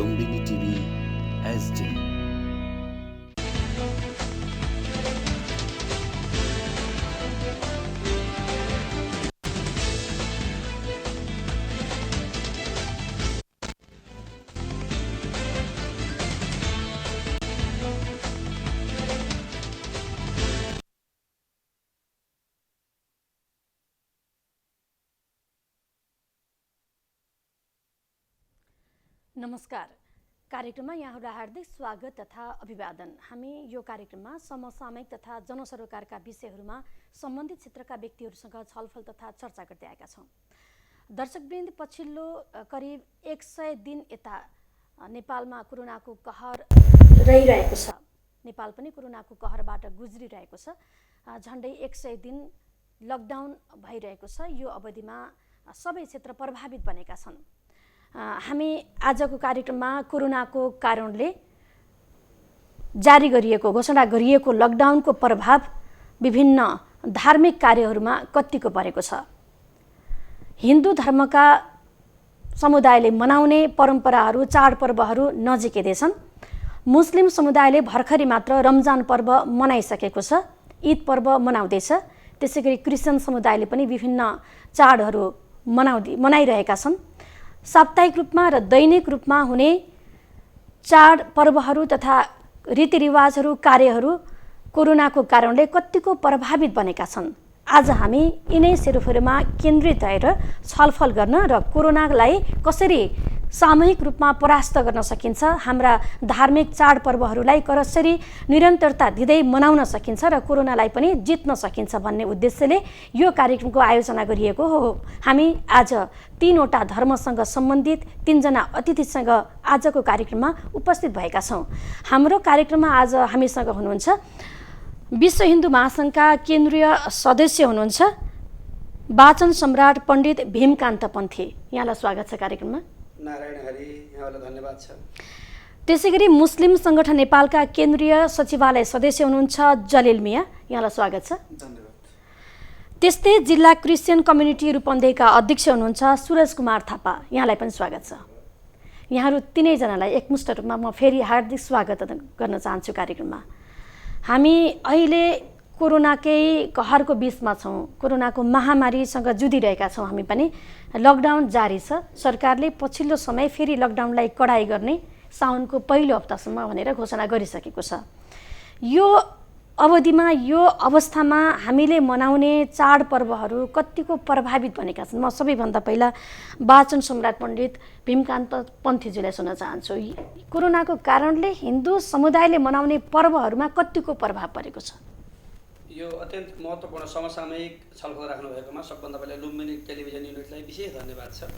Lumbini TV HD। नमस्कार। कार्यक्रममा यहाँहरूलाई हार्दिक स्वागत तथा अभिवादन। हामी यो कार्यक्रममा समसामयिक तथा जनसरोकारका विषयहरूमा सम्बन्धित क्षेत्रका व्यक्तिहरूसँग छलफल तथा चर्चा गर्दै आएका छौँ। दर्शकवृन्द, पछिल्लो करिब 100 दिन यता नेपालमा कोरोनाको कहर रहिरहेको छ। नेपाल पनि कोरोनाको कहरबाट गुज्रिरहेको छ। झन्डै 100 दिन लकडाउन भइरहेको छ। यो अवधिमा सबै क्षेत्र प्रभावित बनेका छन्। हामी आजको कार्यक्रममा कोरोनाको कारणले जारी गरिएको घोषणा गरिएको लकडाउनको प्रभाव विभिन्न धार्मिक कार्यहरूमा कतिको परेको छ, हिन्दू धर्मका समुदायले मनाउने परम्पराहरू चाडपर्वहरू नजिकै छन्। मुस्लिम समुदायले भर्खरै मात्र रमजान पर्व मनाइसकेको छ, ईद पर्व मनाउँदैछ। त्यसैगरी क्रिस्चियन समुदायले पनि विभिन्न चाडहरू मनाइरहेका छन्। साप्ताहिक रूपमा र दैनिक रूपमा हुने चाड पर्वहरू तथा रीतिरिवाजहरू कार्यहरू कोरोनाको कारणले कतिको प्रभावित बनेका छन्। आज हामी यिनै सेरोफेरोमा केन्द्रित भएर छलफल गर्न र कोरोनालाई कसरी सामूहिक रूपमा परास्त गर्न सकिन्छ, हाम्रा धार्मिक चाडपर्वहरूलाई कसरी निरन्तरता दिँदै मनाउन सकिन्छ र कोरोनालाई पनि जित्न सकिन्छ भन्ने उद्देश्यले यो कार्यक्रमको आयोजना गरिएको हो। हामी आज 3वटा धर्मसँग सम्बन्धित 3 जना अतिथिसँग आजको कार्यक्रममा उपस्थित भएका छौँ। हाम्रो कार्यक्रममा आज हामीसँग हुनुहुन्छ विश्व हिन्दू महासङ्घका केन्द्रीय सदस्य हुनुहुन्छ वाचन सम्राट पण्डित भीमकान्त पन्थी। यहाँलाई स्वागत छ कार्यक्रममा। नारायण हरि, यहाँलाई धन्यवाद छ। त्यसैगरी मुस्लिम सङ्गठन नेपालका केन्द्रीय सचिवालय सदस्य हुनुहुन्छ जलिल मिया। यहाँलाई स्वागत छ। धन्यवाद। त्यस्तै जिल्ला क्रिस्चियन कम्युनिटी रूपन्देहीका अध्यक्ष हुनुहुन्छ सुरज कुमार थापा। यहाँलाई पनि स्वागत छ। यहाँहरू तिनैजनालाई एकमुष्ट रूपमा म फेरि हार्दिक स्वागत गर्न चाहन्छु कार्यक्रममा। हामी अहिले कोरोनाकै कहरको बिचमा छौँ। कोरोनाको महामारीसँग जुधिरहेका छौँ। हामी पनि लकडाउन जारी छ। सरकारले पछिल्लो समय फेरि लकडाउनलाई कडाई गर्ने साउनको पहिलो हप्तासम्म भनेर घोषणा गरिसकेको छ। यो अवधिमा यो अवस्थामा हामीले मनाउने चाडपर्वहरू कतिको प्रभावित बनेका छन्। म सबैभन्दा पहिला वाचन सम्राट पण्डित भीमकान्त पन्थीज्यूलाई सुन्न चाहन्छु। कोरोनाको कारणले हिन्दू समुदायले मनाउने पर्वहरूमा कतिको प्रभाव परेको छ? यो अत्यन्त महत्त्वपूर्ण समसामयिक छलफल राख्नु भएकोमा सबभन्दा पहिला लुम्बिनी टेलिभिजन युनिटलाई विशेष धन्यवाद छ।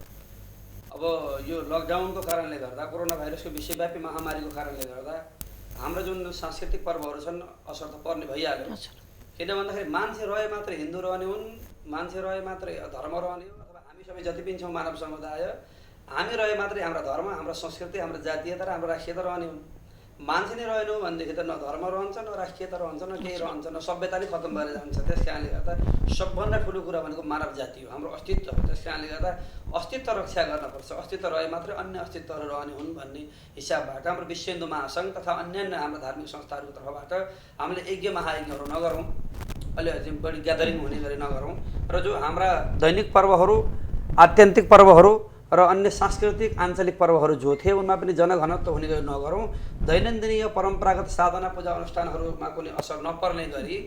अब यो लकडाउनको कारणले गर्दा, कोरोना भाइरसको विश्वव्यापी महामारीको कारणले गर्दा हाम्रो जुन सांस्कृतिक पर्वहरू छन् असर त पर्ने भइहाल्यो। किन भन्दाखेरि मान्छे रहे मात्रै हिन्दू रहने हुन्, मान्छे रहे मात्रै धर्म रहने हो, अथवा हामी सबै जति पनि छौँ मानव समुदाय, हामी रहे मात्रै हाम्रो धर्म, हाम्रो संस्कृति, हाम्रो जातीयता र हाम्रो राष्ट्रियता रहने हुन्। मान्छे नै रहेनौँ भनेदेखि त न धर्म रहन्छ, न राष्ट्रियता रहन्छ, न केही रहन्छ, न सभ्यता नै खत्तम भएर जान्छ। त्यस कारणले गर्दा सबभन्दा ठुलो कुरा भनेको मानव जाति हो, हाम्रो अस्तित्व हो। त्यस कारणले गर्दा अस्तित्व रक्षा गर्नुपर्छ। अस्तित्व रहे मात्रै अन्य अस्तित्वहरू रहने हुन् भन्ने हिसाबबाट हाम्रो विश्व हिन्दू महासङ्घ तथा अन्यान्य हाम्रो धार्मिक संस्थाहरूको तर्फबाट हामीले यज्ञ महायज्ञहरू नगरौँ, अलि बढी ग्यादरिङ हुने गरी नगरौँ, र जो हाम्रा दैनिक पर्वहरू, आत्यन्तिक पर्वहरू र अन्य सांस्कृतिक आञ्चलिक पर्वहरू जो थिए उनमा पनि जनघनत्व हुने गरी नगरौँ। दैनन्दिनीय परम्परागत साधना पूजा अनुष्ठानहरूमा कुनै असर नपर्ने गरी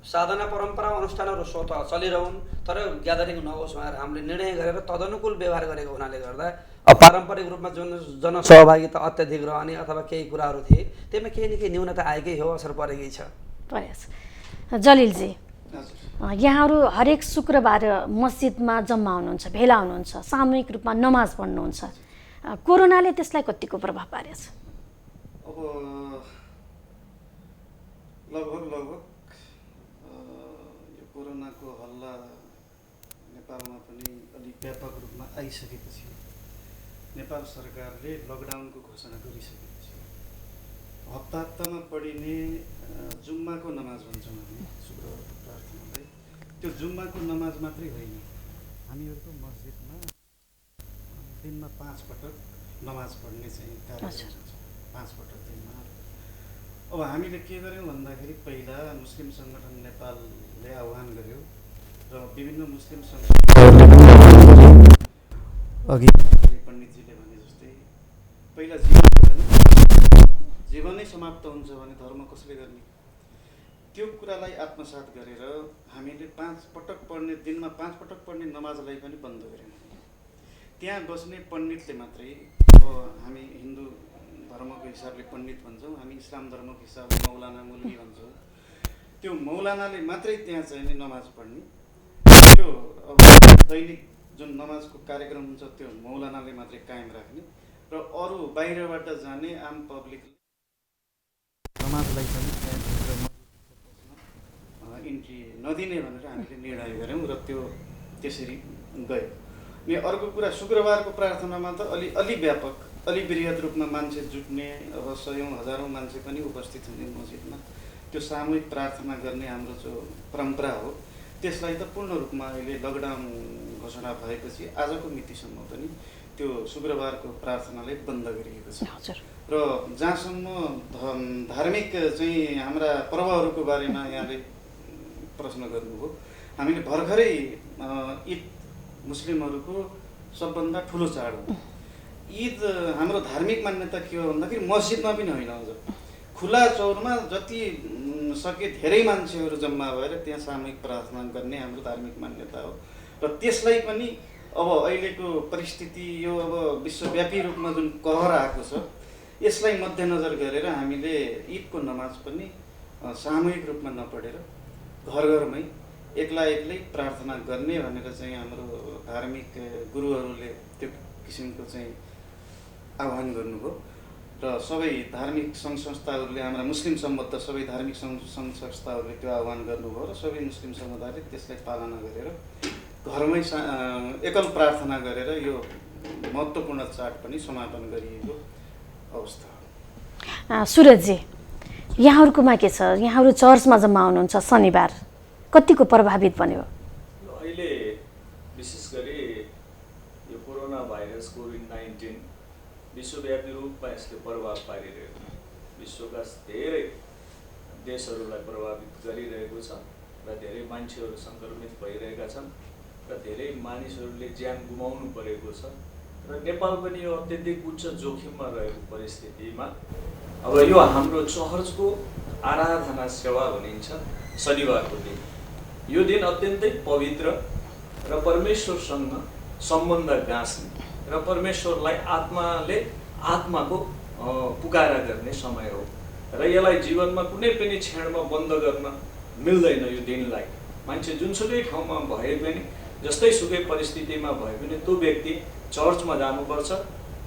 साधना परम्परा अनुष्ठानहरू स्वत चलिरहन्, तर ग्यादरिङ नहोस् भनेर हामीले निर्णय गरेर तदनुकूल व्यवहार गरेको हुनाले गर्दा पारम्परिक रूपमा जुन जनसहभागिता अत्याधिक रहने अथवा केही कुराहरू थिए त्यसमा केही न केही न्यूनता आएकै हो, असर परेकै छ। जलिलजी, यहाँहरू हरेक शुक्रबार मस्जिदमा जम्मा हुनुहुन्छ, भेला हुनुहुन्छ, सामूहिक रूपमा नमाज पढ्नुहुन्छ। कोरोनाले त्यसलाई कतिको प्रभाव पारेछ? अब लगभग यो कोरोनाको हल्ला नेपालमा पनि अलिक व्यापक रूपमा आइसकेपछि नेपाल सरकारले लकडाउनको घोषणा गरिसकेपछि हप्तामा पढिने जुम्माको नमाज भन्छौँ हामी, शुक्रबार प्रार्थनालाई, त्यो जुम्माको नमाज मात्रै होइन, हामीहरूको मस्जिदमा दिनमा 5 पटक नमाज पढ्ने चाहिँ कार्यक्रम हुन्छ 5 पटक दिनमा। अब हामीले के गर्यौँ भन्दाखेरि पहिला मुस्लिम सङ्गठन नेपालले आह्वान गर्यो र विभिन्न मुस्लिम अघि पण्डितजीले भने जस्तै पहिला जीवनै समाप्त हुन्छ भने धर्म कसले गर्ने, त्यो कुरालाई आत्मसात गरेर हामीले 5 पटक पढ्ने दिनमा 5 पटक पढ्ने नमाजलाई पनि बन्द गर्यौँ। त्यहाँ बस्ने पण्डितले मात्रै, अब हामी हिन्दू धर्मको हिसाबले पण्डित भन्छौँ, हामी इस्लाम धर्मको हिसाबले मौलाना मुल्ली भन्छौँ, त्यो मौलानाले मात्रै त्यहाँ चाहिँ नमाज पढ्ने। त्यो अब दैनिक जुन नमाजको कार्यक्रम हुन्छ त्यो मौलानाले मात्रै कायम राख्ने र अरू बाहिरबाट जाने आम पब्लिक नमाजलाई पनि इन्ट्री नदिने भनेर हामीले निर्णय गऱ्यौँ र त्यो त्यसरी गयो। अनि अर्को कुरा, शुक्रबारको प्रार्थनामा त अलि व्यापक, अलि बृहत रूपमा मान्छे जुट्ने, अब सयौँ हजारौँ मान्छे पनि उपस्थित हुने मस्जिदमा त्यो सामूहिक प्रार्थना गर्ने हाम्रो जो परम्परा हो त्यसलाई त पूर्ण रूपमा अहिले लकडाउन घोषणा भएपछि आजको मितिसम्म पनि त्यो शुक्रबारको प्रार्थनालाई बन्द गरिएको छ। र जहाँसम्म धार्मिक चाहिँ हाम्रा पर्वहरूको बारेमा यहाँले प्रश्न गर्नुभयो, हामीले भर्खरै ईद मुस्लिमहरूको सबभन्दा ठुलो चाड हो। ईद हाम्रो धार्मिक मान्यता के हो भन्दाखेरि मस्जिदमा पनि होइन, अझ खुला चौरमा जति सके धेरै मान्छेहरू जम्मा भएर त्यहाँ सामूहिक प्रार्थना गर्ने हाम्रो धार्मिक मान्यता हो। र त्यसलाई पनि अब अहिलेको परिस्थिति यो अब विश्वव्यापी रूपमा जुन कहर आएको छ यसलाई मध्यनजर गरेर हामीले ईदको नमाज पनि सामूहिक रूपमा नपढेर घर घरमै एक्लै प्रार्थना गर्ने भनेर चाहिँ हाम्रो धार्मिक गुरुहरूले त्यो किसिमको चाहिँ आह्वान गर्नुभयो र सबै धार्मिक सङ्घ संस्थाहरूले, हाम्रा मुस्लिम सम्बद्ध सबै धार्मिक सङ्घ संस्थाहरूले त्यो आह्वान गर्नुभयो र सबै मुस्लिम समुदायले त्यसलाई पालना गरेर घरमै एकल प्रार्थना गरेर यो महत्त्वपूर्ण चाड पनि समापन गरिएको अवस्था हो। सुरजजी, यहाँहरूकोमा के छ? यहाँहरू चर्चमा जम्मा हुनुहुन्छ शनिबार, कतिको प्रभावित बन्यो? अहिले विशेष गरी यो कोरोना भाइरस कोभिड-19 विश्वव्यापी रूपमा यसले प्रभाव पारिरहेको, विश्वका धेरै देशहरूलाई प्रभावित गरिरहेको छ र धेरै मान्छेहरू सङ्क्रमित भइरहेका छन् र धेरै मानिसहरूले ज्यान गुमाउनु परेको छ र नेपाल पनि यो अत्यधिक उच्च जोखिममा रहेको परिस्थितिमा अब यो हाम्रो चर्चको आराधना सेवा भनिन्छ शनिबारको दिन। यो दिन अत्यन्तै पवित्र र परमेश्वरसँग सम्बन्ध गाँस्ने र परमेश्वरलाई आत्माको पुकारा गर्ने समय हो र यसलाई जीवनमा कुनै पनि क्षणमा बन्द गर्न मिल्दैन। यो दिनलाई मान्छे जुनसुकै ठाउँमा भए पनि, जस्तै सुकै परिस्थितिमा भए पनि त्यो व्यक्ति चर्चमा जानुपर्छ,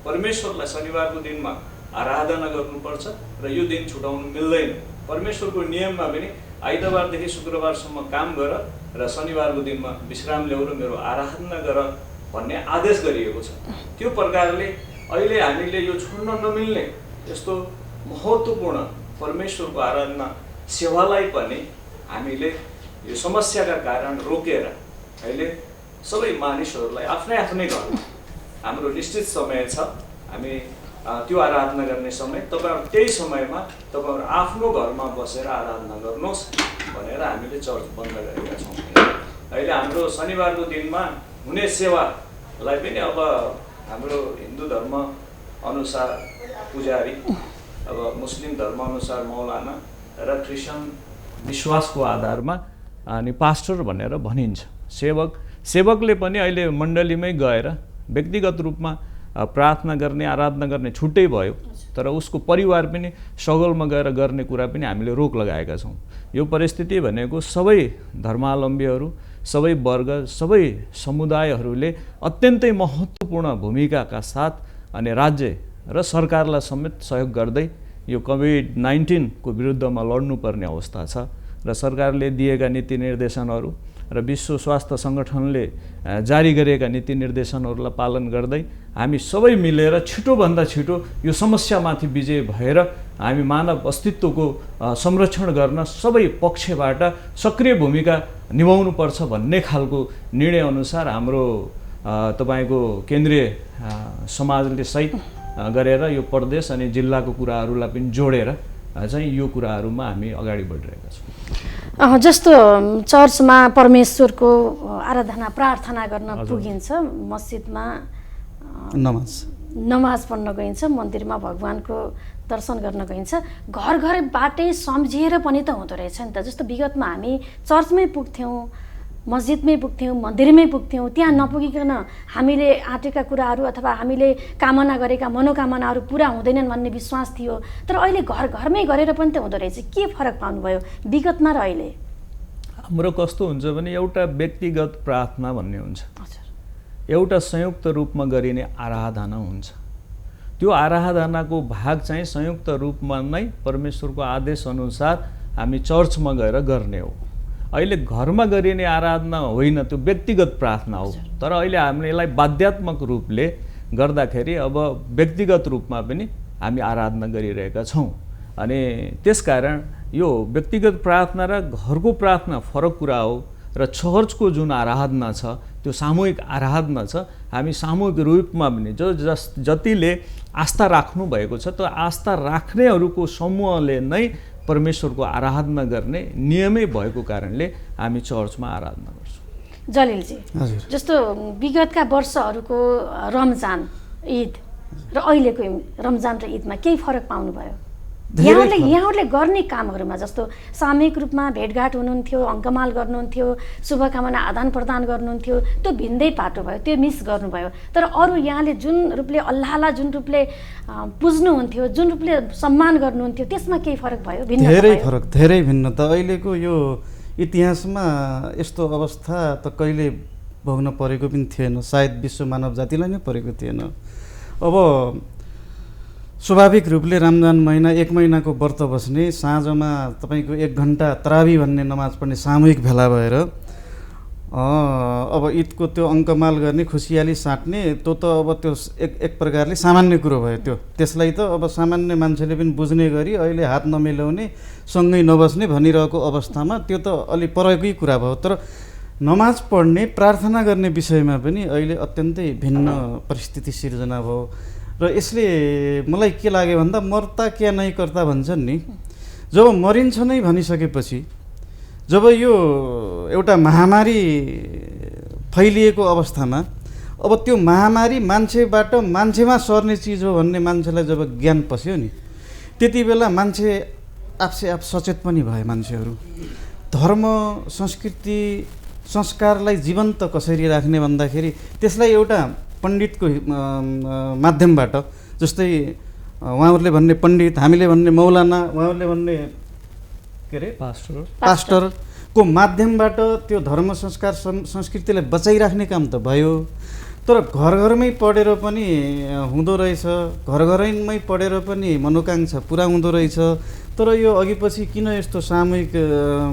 परमेश्वरलाई शनिबारको दिनमा आराधना गर्नुपर्छ र यो दिन छुटाउनु मिल्दैन। परमेश्वरको नियममा पनि आइतबारदेखि शुक्रबारसम्म काम गर र शनिबारको दिनमा विश्राम ल्याऊ र मेरो आराधना गर भन्ने आदेश गरिएको छ। त्यो प्रकारले अहिले हामीले यो छोड्न नमिल्ने यस्तो महत्त्वपूर्ण परमेश्वरको आराधना सेवालाई पनि हामीले यो समस्याका कारण रोकेर अहिले सबै मानिसहरूलाई आफ्नै घरमा हाम्रो निश्चित समय छ, हामी त्यो आराधना गर्ने समय, तपाईँहरू त्यही समयमा तपाईँहरू आफ्नो घरमा बसेर आराधना गर्नुहोस् भनेर हामीले चर्च बन्द गरेका छौँ। अहिले हाम्रो शनिबारको दिनमा हुने सेवालाई पनि अब हाम्रो हिन्दू धर्म अनुसार पुजारी, अब मुस्लिम धर्म अनुसार मौलाना र क्रिस्चियन विश्वासको आधारमा अनि पास्टर भनेर भनिन्छ। सेवकले पनि अहिले मण्डलीमै गएर व्यक्तिगत रूपमा प्रार्थना गर्ने, आराधना गर्ने छुट्टै भयो, तर उसको परिवार पनि सगोलमा गएर गर्ने कुरा पनि हामीले रोक लगाएका छौँ। यो परिस्थिति भनेको सबै धर्मावलम्बीहरू, सबै वर्ग, सबै समुदायहरूले अत्यन्तै महत्त्वपूर्ण भूमिकाका साथ अनि राज्य र सरकारलाई समेत सहयोग गर्दै यो कोभिड-19 को विरुद्धमा लड्नुपर्ने अवस्था छ र सरकारले दिएका नीति निर्देशनहरू र विश्व स्वास्थ्य सङ्गठनले जारी गरेका नीति निर्देशनहरूलाई पालन गर्दै हामी सबै मिलेर छिटोभन्दा छिटो यो समस्यामाथि विजय भएर हामी मानव अस्तित्वको संरक्षण गर्न सबै पक्षबाट सक्रिय भूमिका निभाउनुपर्छ भन्ने खालको निर्णय अनुसार हाम्रो तपाईँको केन्द्रीय समाजले सहित गरेर यो प्रदेश अनि जिल्लाको कुराहरूलाई पनि जोडेर चाहिँ यो कुराहरूमा हामी अगाडि बढिरहेका छौँ। जस्तो चर्चमा परमेश्वरको आराधना प्रार्थना गर्न पुगिन्छ, मस्जिदमा नमाज पढ्न गइन्छ, मन्दिरमा भगवानको दर्शन गर्न गइन्छ, घर घरबाटै सम्झिएर पनि त हुँदो रहेछ नि त। जस्तो विगतमा हामी चर्चमै पुग्थ्यौँ, मस्जिदमै पुग्थ्यौँ, मन्दिरमै पुग्थ्यौँ, त्यहाँ नपुगिकन हामीले आँटेका कुराहरू अथवा हामीले कामना गरेका मनोकामनाहरू पुरा हुँदैनन् भन्ने विश्वास थियो। तर अहिले घर घरमै गरेर पनि त हुँदो रहेछ। के फरक पाउनुभयो विगतमा र अहिले? हाम्रो कस्तो हुन्छ भने एउटा व्यक्तिगत प्रार्थना भन्ने हुन्छ, एउटा संयुक्त रूपमा गरिने आराधना हुन्छ। त्यो आराधनाको भाग चाहिँ संयुक्त रूपमा नै परमेश्वरको आदेश अनुसार हामी चर्चमा गएर गर्ने हो। अहिले घरमा गरिने आराधना होइन, त्यो व्यक्तिगत प्रार्थना हो। तर अहिले हामीले यसलाई बाध्यात्मक रूपले गर्दाखेरि अब व्यक्तिगत रूपमा पनि हामी आराधना गरिरहेका छौँ। अनि त्यसकारण यो व्यक्तिगत प्रार्थना र घरको प्रार्थना फरक कुरा हो। र चर्चको जुन आराधना छ त्यो सामूहिक आराधना छ। हामी सामूहिक रूपमा पनि जतिले आस्था राख्नु भएको छ त्यो आस्था राख्नेहरूको समूहले नै परमेश्वरको आराधना गर्ने नियमै भएको कारणले हामी चर्चमा आराधना गर्छौँ। जलिलजी, जस्तो विगतका वर्षहरूको रमजान ईद र अहिलेको रमजान र ईदमा केही फरक पाउनुभयो? यहाँहरूले गर्ने कामहरूमा जस्तो सामूहिक रूपमा भेटघाट हुनुहुन्थ्यो, अङ्कमाल गर्नुहुन्थ्यो, शुभकामना आदान प्रदान गर्नुहुन्थ्यो, त्यो भिन्दै पाटो भयो, त्यो मिस गर्नुभयो। तर अरू यहाँले जुन रूपले अल्लाहलाई जुन रूपले पुज्नुहुन्थ्यो, जुन रूपले सम्मान गर्नुहुन्थ्यो, त्यसमा केही फरक भयो? धेरै भिन्नता। अहिलेको यो इतिहासमा यस्तो अवस्था त कहिले भोग्न परेको पनि थिएन, सायद विश्व मानव जातिलाई नै परेको थिएन। अब स्वाभाविक रूपले रमजान महिना 1 महिनाको व्रत बस्ने, साँझमा तपाईँको 1 घन्टा तरावी भन्ने नमाज पढ्ने सामूहिक भेला भएर अब ईदको त्यो अङ्कमाल गर्ने, खुसियाली साट्ने, त्यो त अब त्यो एक प्रकारले सामान्य कुरो भयो। त्यसलाई त अब सामान्य मान्छेले पनि बुझ्ने गरी अहिले हात नमिलाउने, सँगै नबस्ने भनिरहेको अवस्थामा त्यो त अलि परकै कुरा भयो। तर नमाज पढ्ने, प्रार्थना गर्ने विषयमा पनि अहिले अत्यन्तै भिन्न परिस्थिति सिर्जना भयो। र यसले मलाई के लाग्यो भन्दा मर्ता क्या नै कर्ता भन्छन् नि, जब मरिन्छ नै भनिसकेपछि, जब यो एउटा महामारी फैलिएको अवस्थामा अब त्यो महामारी मान्छेबाट मान्छेमा सर्ने चिज हो भन्ने मान्छेलाई जब ज्ञान पस्यो नि, त्यति बेला मान्छे आफसे आफ सचेत पनि भए। मान्छेहरू धर्म, संस्कृति, संस्कारलाई जीवन्त कसरी राख्ने भन्दाखेरि त्यसलाई एउटा पण्डितको माध्यमबाट, जस्तै उहाँहरूले भन्ने पण्डित, हामीले भन्ने मौलाना, उहाँहरूले भन्ने के अरे पास्टरको माध्यमबाट त्यो धर्म, संस्कार, संस्कृतिलाई बचाइराख्ने काम त भयो। तर घर घरमै पढेर पनि हुँदो रहेछ, घर घरमै पढेर पनि मनोकाङ्क्षा पुरा हुँदो रहेछ। तर यो अघि पछि किन यस्तो सामूहिक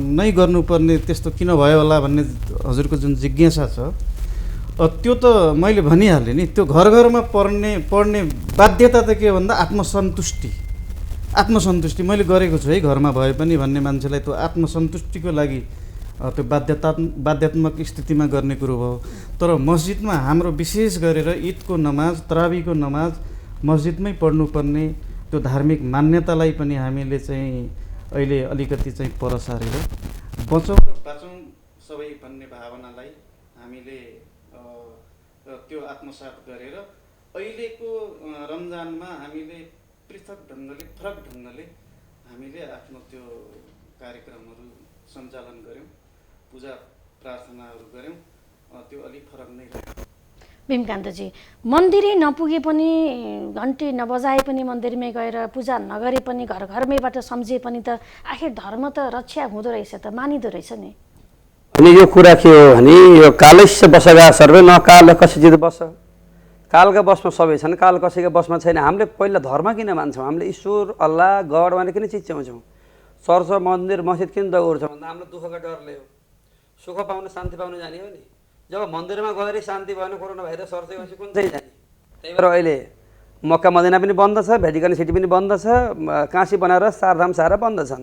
नै गर्नुपर्ने, त्यस्तो किन भयो होला भन्ने हजुरको जुन जिज्ञासा छ, त्यो त मैले भनिहालेँ नि। त्यो घर घरमा पढ्ने बाध्यता त के भन्दा आत्मसन्तुष्टि मैले गरेको छु है घरमा भए पनि भन्ने मान्छेलाई त्यो आत्मसन्तुष्टिको लागि त्यो बाध्यात्मक स्थितिमा गर्ने कुरो भयो। तर मस्जिदमा हाम्रो विशेष गरेर ईदको नमाज, तरावीको नमाज मस्जिदमै पढ्नुपर्ने त्यो धार्मिक मान्यतालाई पनि हामीले चाहिँ अहिले अलिकति चाहिँ पर सारेर बचौँ र बाँचौँ सबै भन्ने भावनालाई हामीले त्यो आत्मसात गरेर अहिलेको रमजानमा हामीले पृथक ढङ्गले, फरक ढङ्गले हामीले आफ्नो त्यो कार्यक्रमहरू सञ्चालन गऱ्यौँ, पूजा प्रार्थनाहरू गऱ्यौँ। त्यो अलिक फरक नै रह्यो। भीमकान्तजी, मन्दिरै नपुगे पनि, घन्टी नबजाए पनि मन्दिरमै गएर पूजा नगरे पनि, घर घरमैबाट सम्झिए पनि त आखिर धर्म त रक्षा हुँदो रहेछ त, मानिदो रहेछ नि। अनि यो कुरा के हो भने यो कालस्य बसगा सर्वे न काल कसैजित बस, कालका बसमा सबै छन्, काल कसैको बसमा छैन। हामीले पहिला धर्म किन मान्छौँ? हामीले ईश्वर, अल्लाह, गड भनेर किन चिच्याउँछौँ? चर्च, मन्दिर, मस्जिद किन दौड्छ भन्दा हाम्रो दुःखका डरले हो। सुख पाउनु, शान्ति पाउनु जाने हो नि। जब मन्दिरमा गएर शान्ति भएन, कोरोना भाइरस सर्छ भनेपछि कुन चाहिँ जाने? त्यही भएर अहिले मक्का मदिना पनि बन्द छ, भ्याटिकन सिटी पनि बन्द छ, काशी बनारस, चारधाम सारा बन्द छन्।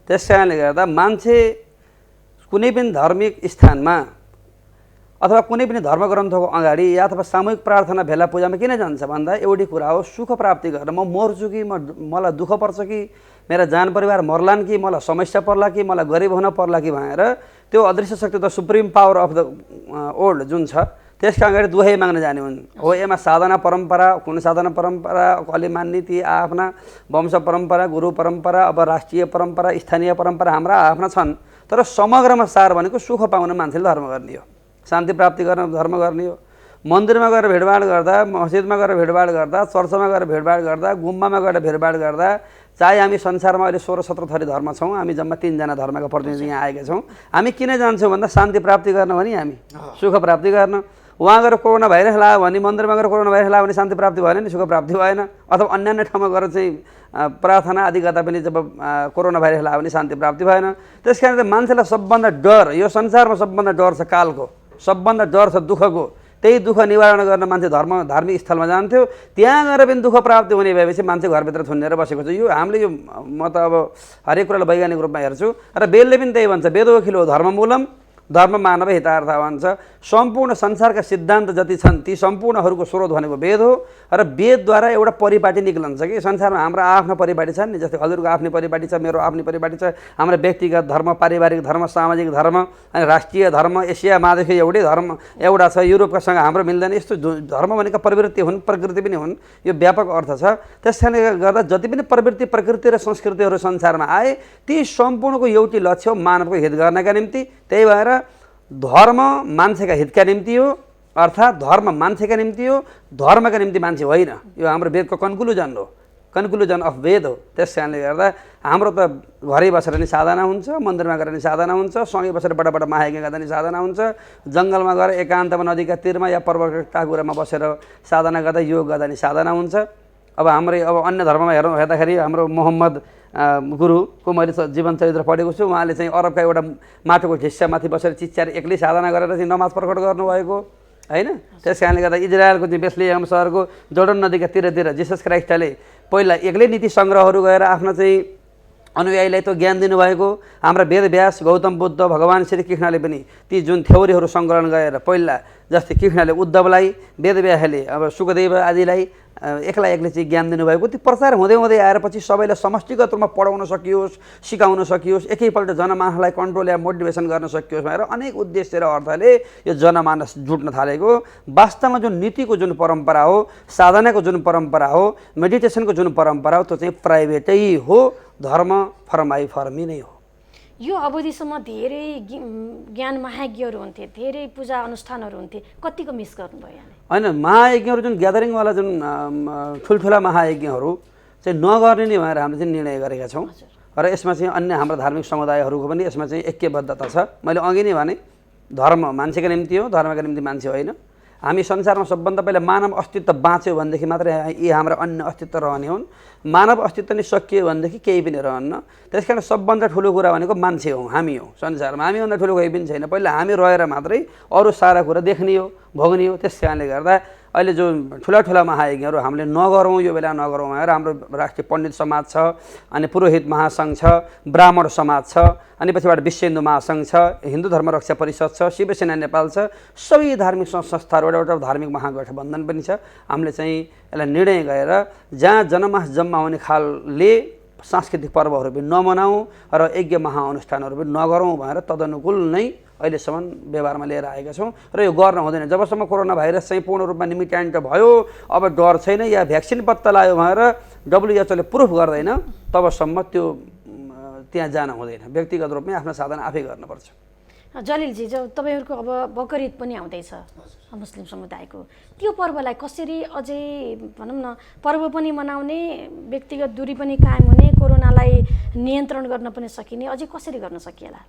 त्यस कारणले गर्दा मान्छे कुनै पनि धार्मिक स्थानमा अथवा कुनै पनि धर्मग्रन्थको अगाडि या अथवा सामूहिक प्रार्थना भेला पूजामा किन जान्छ भन्दा एउटै कुरा हो, सुख प्राप्ति गर्न। म मर्छु कि मलाई दुःख पर्छ कि मेरा जान परिवार मर्लान् कि मलाई समस्या पर्ला कि मलाई गरिब हुन पर्ला कि भनेर त्यो अदृश्य शक्ति the supreme power of the world जुन छ त्यसका अगाडि दुहाई माग्न जाने हुन्। हो यसमा साधना परम्परा, कुन साधना परम्परा कसले मान्ने ती आफ्ना वंश परम्परा, गुरु परम्परा, अब राष्ट्रिय परम्परा, स्थानीय परम्परा हाम्रा आफ्ना छन्। तर समग्रमा सार भनेको सुख पाउन मान्छेले धर्म गर्ने हो, शान्ति प्राप्ति गर्न धर्म गर्ने हो। मन्दिरमा गएर भेटभाड गर्दा, मस्जिदमा गएर भेटभाड गर्दा, चर्चमा गएर भेटभाड गर्दा, गुम्बामा गएर भेटभाड गर्दा, चाहे हामी संसारमा अहिले 16-17 थरी धर्म छौँ, हामी जम्मा 3 जना धर्मका प्रतिनिधि यहाँ आएका छौँ। हामी किन जान्छौँ भन्दा शान्ति प्राप्ति गर्न हो नि, हामी सुख प्राप्ति गर्न। वहाँ गएर कोरोना भाइरस लाग्यो भने, मन्दिरमा गएर कोरोना भाइरस लाग्यो भने शान्ति प्राप्ति भएन नि, सुख प्राप्ति भएन। अथवा अन्यान्य ठाउँमा गएर चाहिँ प्रार्थना आदि गर्दा पनि जब कोरोना भाइरस लाग्यो भने शान्ति प्राप्ति भएन। त्यस कारण चाहिँ मान्छेलाई सबभन्दा डर, यो संसारमा सबभन्दा डर छ कालको, सबभन्दा डर छ दुःखको। त्यही दुःख निवारण गर्न मान्छे धार्मिक स्थलमा जान्थ्यो। त्यहाँ गएर पनि दुःख प्राप्ति हुने भएपछि मान्छे घरभित्र थुनेर बसेको छ। यो हामीले यो म त अब हरेक कुरालाई वैज्ञानिक रूपमा हेर्छु र वेदले पनि त्यही भन्छ, वेदो खिलो धर्ममूलम धर्म मानव हितार्थ भन्छ। सम्पूर्ण संसारका सिद्धान्त जति छन् ती सम्पूर्णहरूको स्रोत भनेको वेद हो र वेदद्वारा एउटा परिपाटी निक्लन्छ कि संसारमा हाम्रा आफ्ना परिपाटी छन् नि। जस्तै हजुरको आफ्नै परिपाटी छ, मेरो आफ्नै परिपाटी छ, हाम्रो व्यक्तिगत धर्म, पारिवारिक धर्म, सामाजिक धर्म अनि राष्ट्रिय धर्म। एसिया महादेश एउटै धर्म एउटा छ, युरोपकासँग हाम्रो मिल्दैन। यस्तो धर्म भनेको प्रवृत्ति हुन्, प्रकृति पनि हुन्, यो व्यापक अर्थ छ। त्यसकारणले गर्दा जति पनि प्रवृत्ति, प्रकृति र संस्कृतिहरू संसारमा आए ती सम्पूर्णको एउटै लक्ष्य हो, मानवको हित गर्नका निम्ति। त्यही भएर धर्म मान्छेका हितका निम्ति हो, अर्थात् धर्म मान्छेका निम्ति हो, धर्मका निम्ति मान्छे होइन। यो हाम्रो वेदको कन्क्लुजन हो, कन्क्लुजन अफ वेद हो। त्यस कारणले गर्दा हाम्रो त घरै बसेर नि साधना हुन्छ, मन्दिरमा गएर नि साधना हुन्छ, सँगै बसेर बडा महायज्ञ गर्दा नि साधना हुन्छ, जङ्गलमा गएर एकान्तमा नदीका तीरमा या पर्वतका टाकुरामा बसेर साधना गर्दा, योग गर्दा नि साधना हुन्छ। अब हाम्रै अब अन्य धर्ममा हेर्दाखेरि हाम्रो मोहम्मद गुरुको मैले जीवन चरित्र पढेको छु। उहाँले चाहिँ अरबका एउटा माटोको ढिस्सामाथि बसेर चिच्याएर एक्लै साधना गरेर चाहिँ नमाज प्रकट गर्नुभएको होइन। त्यस कारणले गर्दा इजरायलको चाहिँ बेथलेहेम सहरको जोर्डन नदीका तीरतिर जिसस क्राइस्टले पहिला एक्लै नीति सङ्ग्रहहरू गएर आफ्नो चाहिँ अनुयायीलाई त ज्ञान दिनुभएको। हाम्रा वेदव्यास, गौतम बुद्ध, भगवान श्री कृष्णले पनि ती जुन थ्योरीहरू सङ्कलन गरेर पहिला जस्तै कृष्णले उद्धवलाई, वेदव्यासले अब सुखदेव आदिलाई एक्लै चाहिँ ज्ञान दिनुभएको। त्यो प्रचार हुँदै हुँदै आएपछि सबैलाई समष्टिगत रूपमा पढाउन सकियोस्, सिकाउन सकियोस्, एकैपल्ट जनमानसलाई कन्ट्रोल या मोटिभेसन गर्न सकियोस् भनेर अनेक उद्देश्य र अर्थले यो जनमानस जुट्न थालेको। वास्तवमा जुन नीतिको जुन परम्परा हो, साधनाको जुन परम्परा हो, मेडिटेसनको जुन परम्परा हो, त्यो चाहिँ प्राइभेटै हो, धर्म फर्माई फर्मी नै हो। यो अवधिसम्म धेरै ज्ञान महायज्ञहरू हुन्थे, धेरै पूजा अनुष्ठानहरू हुन्थे, कतिको मिस गर्नुभयो यहाँले? होइन, महायज्ञहरू जुन ग्यादरिङवाला जुन ठुल्ठुला महायज्ञहरू चाहिँ नगर्ने नै भनेर हामीले चाहिँ निर्णय गरेका छौँ। र यसमा चाहिँ अन्य हाम्रो धार्मिक समुदायहरूको पनि यसमा चाहिँ ऐक्यबद्धता छ। मैले अघि नै भने धर्म मान्छेका निम्ति हो, धर्मका निम्ति मान्छे होइन। हामी संसारमा सबभन्दा पहिला मानव अस्तित्व बाँच्यो भनेदेखि मात्रै यी हाम्रा अन्य अस्तित्व रहने हुन्। मानव अस्तित्व नै सकियो भनेदेखि केही पनि रहन्न। त्यस कारण सबभन्दा ठुलो कुरा भनेको मान्छे हौँ, हामी हौँ संसारमा। हामीभन्दा ठुलो कोही पनि छैन। पहिला हामी रहेर मात्रै अरू सारा कुरा देख्ने हो, भोग्ने हो। त्यस कारणले गर्दा अहिले जो ठुला महायज्ञहरू हामीले नगरौँ, यो बेला नगरौँ भनेर हाम्रो राष्ट्रिय पण्डित समाज छ, अनि पुरोहित महासङ्घ छ, ब्राह्मण समाज छ, अनि पछिबाट विश्व हिन्दू महासङ्घ छ, हिन्दू धर्म रक्षा परिषद छ, शिवसेना नेपाल छ, सबै धार्मिक संस्थाहरू एउटा धार्मिक महागठबन्धन पनि छ। हामीले चाहिँ यसलाई निर्णय गरेर जहाँ जनमास जम्मा हुने खालले सांस्कृतिक पर्वहरू पनि नमनाऊँ र यज्ञ महाअनुष्ठानहरू पनि नगरौँ भनेर तदनुकूल नै अहिलेसम्म व्यवहारमा लिएर आएका छौँ। र यो गर्न हुँदैन जबसम्म कोरोना भाइरस चाहिँ पूर्ण रूपमा निमिट्यान्ट भयो, अब डर छैन या भ्याक्सिन पत्ता लाग्यो भनेर WHO ले प्रुफ गर्दैन, तबसम्म त्यो त्यहाँ जान हुँदैन। व्यक्तिगत रूपमै आफ्नो साधना आफै गर्नुपर्छ। जलिलजी, जब तपाईँहरूको अब बकरिद पनि आउँदैछ मुस्लिम समुदायको, त्यो पर्वलाई कसरी अझै भनौँ न पर्व पनि मनाउने, व्यक्तिगत दूरी पनि कायम हुने, कोरोनालाई नियन्त्रण गर्न पनि सकिने, अझै कसरी गर्न सकिएला?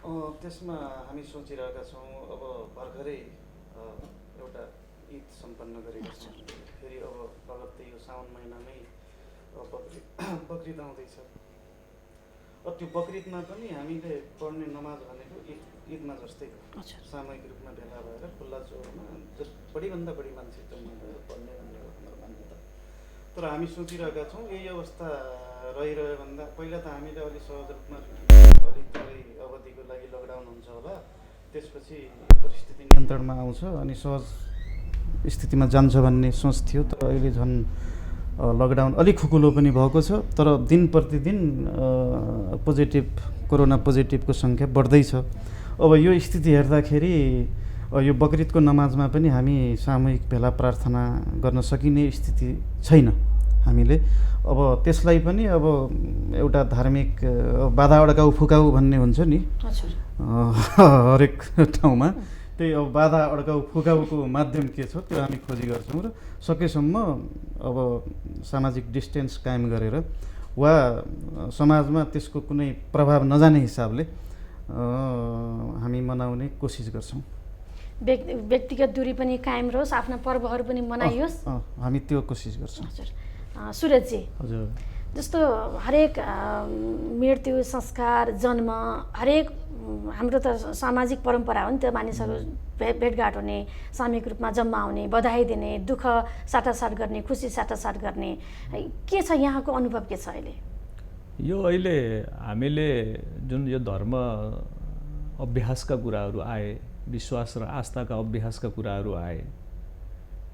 त्यसमा हामी सोचिरहेका छौँ। अब भर्खरै एउटा ईद सम्पन्न गरेका छौँ। फेरि अब लगत्तै यो साउन महिनामै बकरिद आउँदैछ। त्यो बकरिदमा पनि हामीले पढ्ने नमाज भनेको ईदमा जस्तै हो, सामूहिक रूपमा भेला भएर खुल्ला चौरमा बढीभन्दा बढी मान्छे जम्मा भएर पढ्ने भन्ने हो हाम्रो मान्यता। तर हामी सोचिरहेका छौँ यही अवस्था रहिरह्यो भन्दा पहिला त हामीले अलिक सहज रूपमा अलिक थोरै अवधिको लागि लकडाउन हुन्छ होला, त्यसपछि परिस्थिति नियन्त्रणमा आउँछ अनि सहज स्थितिमा जान्छ भन्ने सोच थियो। तर अहिले झन् लकडाउन अलिक खुकुलो पनि भएको छ, तर दिन प्रतिदिन कोरोना पोजिटिभको सङ्ख्या बढ्दैछ। अब यो स्थिति हेर्दाखेरि यो बकरिदको नमाजमा पनि हामी सामूहिक भेला प्रार्थना गर्न सकिने स्थिति छैन हामीले। अब त्यसलाई पनि अब एउटा धार्मिक बाधा अड्काउ फुकाउ भन्ने हुन्छ नि हरेक ठाउँमा, त्यही अब बाधा अड्काउ फुकाउको माध्यम के छ त्यो हामी खोजी गर्छौँ र सकेसम्म अब सामाजिक डिस्टेन्स कायम गरेर वा समाजमा त्यसको कुनै प्रभाव नजाने हिसाबले हामी मनाउने कोसिस गर्छौँ। व्यक्तिगत दूरी पनि कायम रहोस्, आफ्ना पर्वहरू पनि मनाइयोस्, हामी त्यो कोसिस गर्छौँ। हजुर सुरजजी, हजुर जस्तो हरेक मृत्यु, संस्कार, जन्म, हरेक हाम्रो त सामाजिक परम्परा हो नि त। मानिसहरू भेटघाट हुने, सामूहिक रूपमा जम्मा आउने, बधाई दिने, दुःख साटासाट गर्ने, खुसी साटासाट गर्ने, के छ यहाँको अनुभव के छ अहिले? यो अहिले हामीले जुन यो धर्म अभ्यासका कुराहरू आए, विश्वास र आस्थाका अभ्यासका कुराहरू आए,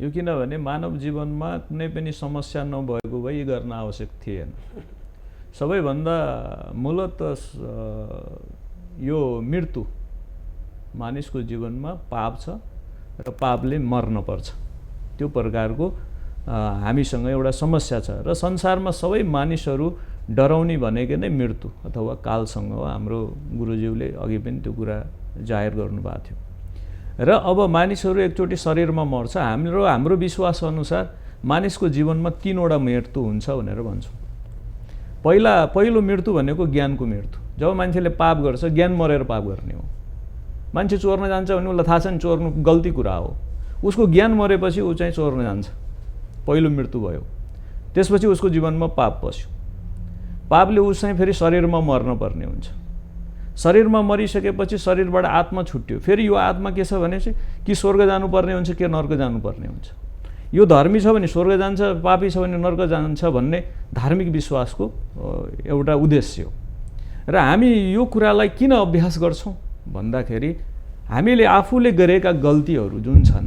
यो किनभने मानव जीवनमा कुनै पनि समस्या नभएको भए यी गर्न आवश्यक थिएन। सबैभन्दा मूलत यो मृत्यु मानिसको जीवनमा पाप छ र पापले मर्न पर्छ, त्यो प्रकारको हामीसँग एउटा समस्या छ। र संसारमा सबै मानिसहरू डराउने भनेको नै मृत्यु अथवा कालसँग हो। हाम्रो गुरुज्यूले अघि पनि त्यो कुरा जाहेर गर्नुभएको थियो। र अब मानिसहरू एकचोटि शरीरमा मर्छ, हाम्रो विश्वास अनुसार मानिसको जीवनमा 3वटा मृत्यु हुन्छ भनेर भन्छौँ। पहिलो मृत्यु भनेको ज्ञानको मृत्यु। जब मान्छेले पाप गर्छ, ज्ञान मरेर पाप गर्ने हो। मान्छे चोर्न जान्छ भने उसलाई थाहा छ नि चोर्नु गल्ती कुरा हो, उसको ज्ञान मरेपछि ऊ चाहिँ चोर्न जान्छ, पहिलो मृत्यु भयो। त्यसपछि उसको जीवनमा पाप पस्यो, पापले ऊ चाहिँ फेरि शरीरमा मर्न पर्ने हुन्छ। शरीरमा मरिसकेपछि शरीरबाट आत्मा छुट्यो, फेरि यो आत्मा के छ भने चाहिँ कि स्वर्ग जानुपर्ने हुन्छ कि नर्क जानुपर्ने हुन्छ। यो धर्मी छ भने स्वर्ग जान्छ, पापी छ भने नर्क जान्छ भन्ने धार्मिक विश्वासको एउटा उद्देश्य हो। र हामी यो कुरालाई किन अभ्यास गर्छौँ भन्दाखेरि हामीले आफूले गरेका गल्तीहरू जुन छन्,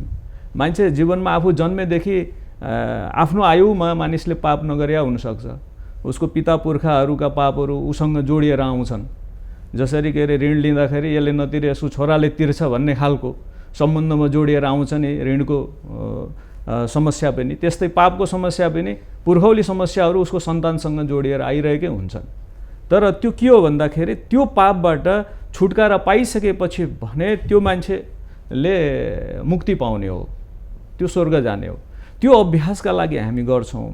मान्छे जीवनमा आफू जन्मेदेखि आफ्नो आयुमा मानिसले पाप नगरे हुनसक्छ, उसको पिता पुर्खाहरूका पापहरू उसँग जोडिएर आउँछन्। जसरी के अरे ऋण लिँदाखेरि यसले नतिरे यसको छोराले तिर्छ भन्ने खालको सम्बन्धमा जोडिएर आउँछ नि ऋणको समस्या पनि, त्यस्तै पापको समस्या पनि पुर्खौली समस्याहरू उसको सन्तानसँग जोडिएर आइरहेकै हुन्छन्। तर त्यो के हो भन्दाखेरि त्यो पापबाट छुटकारा पाइसकेपछि भने त्यो मान्छेले मुक्ति पाउने हो, त्यो स्वर्ग जाने हो। त्यो अभ्यासका लागि हामी गर्छौँ।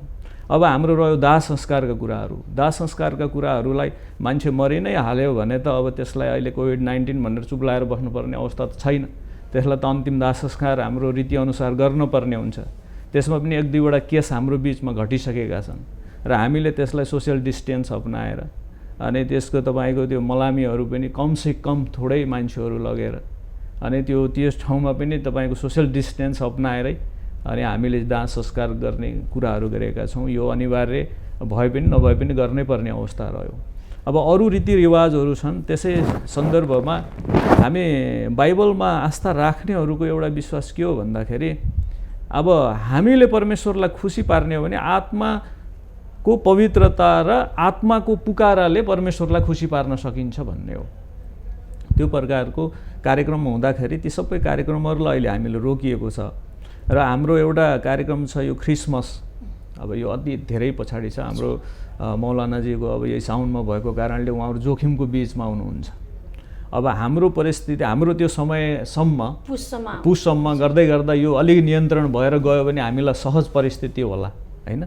अब हाम्रो रह्यो दाह संस्कारका कुराहरू। दाह संस्कारका कुराहरूलाई मान्छे मरि नै हाल्यो भने त अब त्यसलाई अहिले कोभिड-19 भनेर चुप्लाएर बस्नुपर्ने अवस्था त छैन। त्यसलाई त अन्तिम दाह संस्कार हाम्रो रीतिअनुसार गर्नुपर्ने हुन्छ। त्यसमा पनि 1-2वटा केस हाम्रो बिचमा घटिसकेका छन् र हामीले त्यसलाई सोसियल डिस्टेन्स अपनाएर अनि त्यसको तपाईँको त्यो मलामीहरू पनि कमसे कम थोरै मान्छेहरू लगेर अनि त्यस ठाउँमा पनि तपाईँको सोसियल डिस्टेन्स अपनाएरै अनि हामीले दाह संस्कार गर्ने कुराहरू गरेका छौँ। यो अनिवार्य भए पनि नभए पनि गर्नै पर्ने अवस्था रह्यो। अब अरू रीतिरिवाजहरू छन्, त्यसै सन्दर्भमा हामी बाइबलमा आस्था राख्नेहरूको एउटा विश्वास के हो भन्दाखेरि अब हामीले परमेश्वरलाई खुसी पार्ने हो भने आत्माको पवित्रता र आत्माको पुकाराले परमेश्वरलाई खुसी पार्न सकिन्छ भन्ने हो। त्यो प्रकारको कार्यक्रम हुँदाखेरि ती सबै कार्यक्रमहरूलाई अहिले हामीले रोकिएको छ र हाम्रो एउटा कार्यक्रम छ यो क्रिसमस। अब यो अति धेरै पछाडि छ। हाम्रो मौलानाजीको अब यही साउनमा भएको कारणले उहाँहरू जोखिमको बिचमा हुनुहुन्छ। अब हाम्रो परिस्थिति हाम्रो त्यो समयसम्म पुससम्म गर्दै गर्दा यो अलिक नियन्त्रण भएर गयो भने हामीलाई सहज परिस्थिति होला हैन।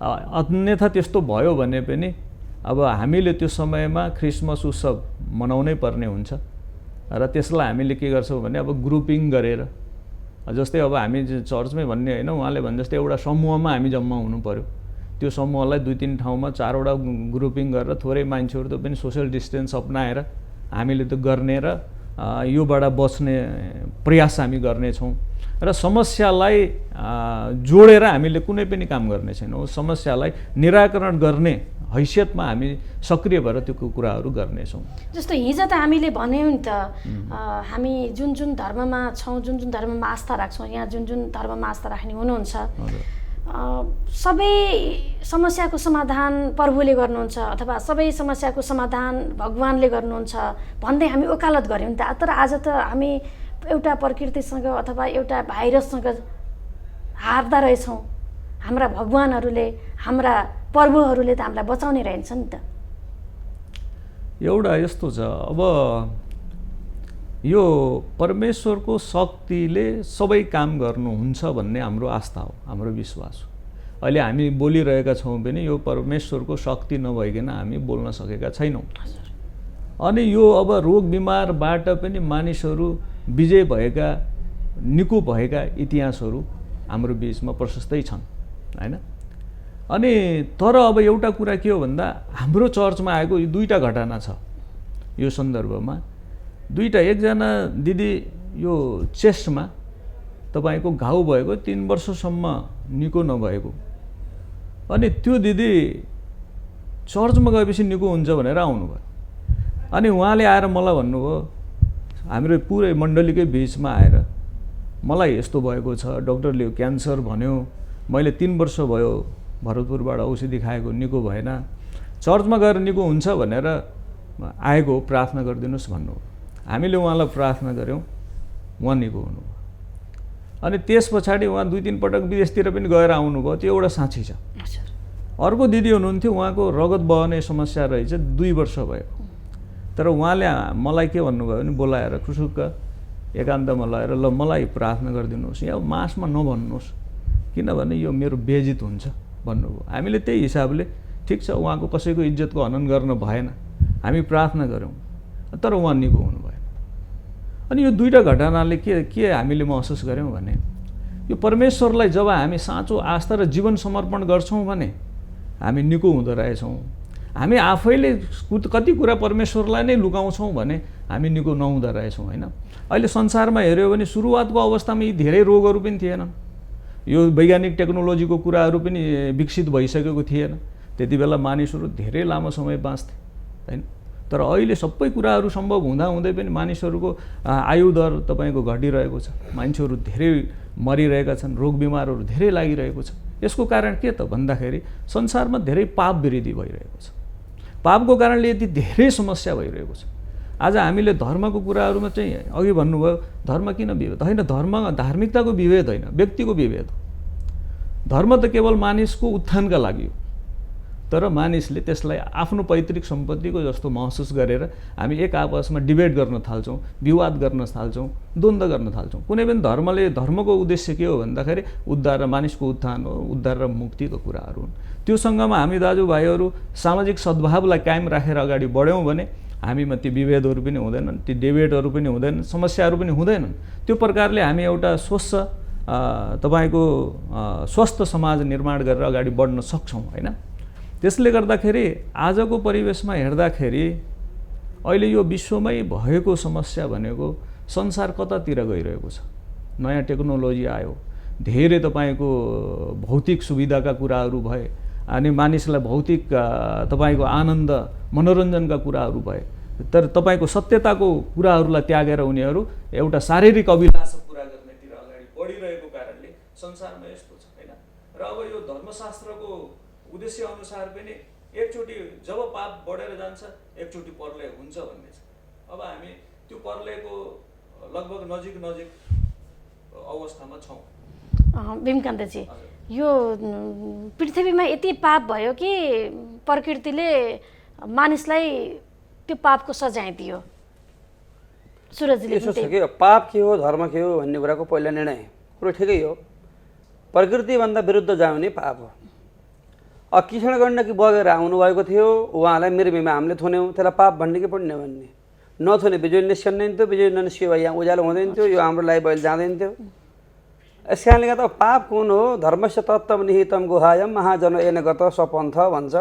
अन्यथा त्यस्तो भयो भने पनि अब हामीले त्यो समयमा क्रिसमस उत्सव मनाउनै पर्ने हुन्छ र त्यसलाई हामीले के गर्छौँ भने अब ग्रुपिङ गरेर, जस्तै अब हामी चर्चमै भन्ने होइन, उहाँले भने जस्तै एउटा समूहमा हामी जम्मा हुनु पर्यो। त्यो समूहलाई 2-3 ठाउँमा 4वटा ग्रुपिङ गरेर थोरै मान्छेहरू त पनि सोसियल डिस्टेन्स अपनाएर हामीले त गर्ने र योबाट बच्ने प्रयास हामी गर्नेछौँ र समस्यालाई जोडेर हामीले कुनै पनि काम गर्ने छैनौँ। समस्यालाई निराकरण गर्ने हैसियतमा हामी सक्रिय भएर त्यो कुराहरू गर्नेछौँ। जस्तो हिजो त हामीले भन्यौँ नि त हामी जुन जुन धर्ममा छौँ, जुन जुन धर्ममा आस्था राख्छौँ, यहाँ जुन जुन धर्ममा आस्था राख्ने हुनुहुन्छ, सबै समस्याको समाधान प्रभुले गर्नुहुन्छ अथवा सबै समस्याको समाधान भगवानले गर्नुहुन्छ भन्दै हामी वकालत गऱ्यौँ नि त। तर आज त हामी एउटा प्रकृतिसँग अथवा एउटा भाइरससँग हार्दा रहेछौँ। हाम्रा भगवानहरूले, हाम्रा प्रभुहरूले त हामीलाई बचाउने रहन्छ नि त। एउटा यस्तो छ, अब यो परमेश्वरको शक्तिले सबै काम गर्नुहुन्छ भन्ने हाम्रो आस्था हो, हाम्रो विश्वास हो। अहिले हामी बोलिरहेका छौँ भने यो परमेश्वरको शक्ति नभइकन हामी बोल्न सकेका छैनौँ। अनि यो अब रोग बिमारबाट पनि मानिसहरू विजय भएका, निको भएका इतिहासहरू हाम्रो बिचमा प्रशस्तै छन्, हैन? अनि तर अब एउटा कुरा के हो भन्दा हाम्रो चर्चमा आएको यो दुईटा घटना छ यो सन्दर्भमा। दुईटा, एकजना दिदी यो चेस्टमा तपाईँको घाउ भएको 3 वर्षसम्म निको नभएको, अनि त्यो दिदी चर्चमा गएपछि निको हुन्छ भनेर आउनुभयो। अनि उहाँले आएर मलाई भन्नुभयो, हाम्रो पुरै मण्डलीकै बिचमा आएर मलाई यस्तो भएको छ, डक्टरले क्यान्सर भन्यो, मैले 3 वर्ष भयो भरतपुरबाट औषधि खाएको, निको भएन, चर्चमा गएर निको हुन्छ भनेर आएको, प्रार्थना गरिदिनुहोस् भन्नुभयो। हामीले उहाँलाई प्रार्थना गऱ्यौँ, उहाँ निको हुनुभयो। अनि त्यस पछाडि उहाँ 2-3 पटक विदेशतिर पनि गएर आउनुभयो, त्यो एउटा साँच्ची छ। अर्को दिदी हुनुहुन्थ्यो, उहाँको रगत बहने समस्या रहेछ, 2 वर्ष भयो। तर उहाँले मलाई के भन्नुभयो भने बोलाएर खुसुक्क एकान्तमा लगाएर, ल मलाई प्रार्थना गरिदिनुहोस्, या मासमा नभन्नुहोस् किनभने यो मेरो बेइज्जत हुन्छ भन्नुभयो। हामीले त्यही हिसाबले ठिक छ, उहाँको कसैको इज्जतको हनन गर्न भएन, हामी प्रार्थना गऱ्यौँ, तर उहाँ निको हुनु भएन। अनि यो दुईटा घटनाले के हामीले महसुस गऱ्यौँ भने यो परमेश्वरलाई जब हामी साँचो आस्था र जीवन समर्पण गर्छौँ भने हामी निको हुँदो रहेछौँ। हामी आफैले कति कुरा परमेश्वरलाई नै लुकाउँछौँ भने हामी निको नहुँदो रहेछौँ, होइन? अहिले संसारमा हेऱ्यो भने सुरुवातको अवस्थामा यी धेरै रोगहरू पनि थिएनन्, यो वैज्ञानिक टेक्नोलोजीको कुराहरू पनि विकसित भइसकेको थिएन। त्यति बेला मानिसहरू धेरै लामो समय बाँच्थे, होइन? तर अहिले सबै कुराहरू सम्भव हुँदाहुँदै पनि मानिसहरूको आयु दर तपाईँको घटिरहेको छ, मान्छेहरू धेरै मरिरहेका छन्, रोग बिमारहरू धेरै लागिरहेको छ। यसको कारण के त भन्दाखेरि संसारमा धेरै पाप वृद्धि भइरहेको छ। पापको कारणले यति धेरै समस्या भइरहेको छ। आज हामीले धर्मको कुराहरूमा चाहिँ अघि भन्नुभयो धर्म किन विभेद, होइन, धर्म धार्मिकताको विभेद होइन, व्यक्तिको विभेद हो। धर्म त केवल मानिसको उत्थानका लागि हो, तर मानिसले त्यसलाई आफ्नो पैतृक सम्पत्तिको जस्तो महसुस गरेर हामी एक आपसमा डिबेट गर्न थाल्छौँ, विवाद गर्न थाल्छौँ, द्वन्द्व गर्न थाल्छौँ। कुनै पनि धर्मको उद्देश्य के हो भन्दाखेरि उद्धार र मानिसको उत्थान हो, उद्धार र मुक्तिको कुराहरू हुन्। त्यो सँगमा हामी दाजुभाइहरू सामाजिक सद्भावलाई कायम राखेर अगाडि बढ्यौँ भने हामीमा ती विभेदहरू पनि हुँदैनन्, ती डिबेटहरू पनि हुँदैनन्, समस्याहरू पनि हुँदैनन्। त्यो प्रकारले हामी एउटा तपाईँको स्वस्थ समाज निर्माण गरेर अगाडि बढ्न सक्छौँ, होइन? त्यसले गर्दाखेरि आजको परिवेशमा हेर्दाखेरि अहिले यो विश्वमै भएको समस्या भनेको संसार कतातिर गइरहेको छ। नयाँ टेक्नोलोजी आयो, धेरै तपाईँको भौतिक सुविधाका कुराहरू भए, अनि मानिसलाई भौतिक तपाईँको आनन्द मनोरञ्जनका कुराहरू भए, तर तपाईँको सत्यताको कुराहरूलाई त्यागेर उनीहरू एउटा शारीरिक अभिलाषा पुरा गर्नेतिर अगाडि बढिरहेको कारणले संसारमा यस्तो छ, होइन? र अब यो धर्मशास्त्रको उद्देश्य अनुसार पनि एकचोटि जब पाप बढेर जान्छ एकचोटि प्रलय हुन्छ भन्ने छ। अब हामी त्यो प्रलयको लगभग नजिक अवस्थामा छौँ। भीमकान्तजी, यो पृथ्वीमा यति पाप भयो कि प्रकृतिले मानिसलाई त्यो पापको सजाय दियो। सुरजले यसो छ कि पाप के हो धर्म के हो भन्ने कुराको पहिला निर्णय कुरो ठिकै हो, प्रकृतिभन्दा विरुद्ध जाने पाप हो। किशण गण्डकी बगेर आउनुभएको थियो, उहाँलाई मृगभूमिमा हामीले थुन्यौँ, त्यसलाई पाप भन्ने कि पुण्य भन्ने? नथुने बिजुली निस्कँदैन थियो, बिजुली ननिस्कियो भए यहाँ उज्यालो हुँदैन थियो, यो हाम्रो लागि बहिले जाँदैन थियो। यस कारणले गर्दा पाप कुन हो? धर्मस्य तत्त्वम निहितम गुहायम महाजन एन गत स्वपन्थ भन्छ।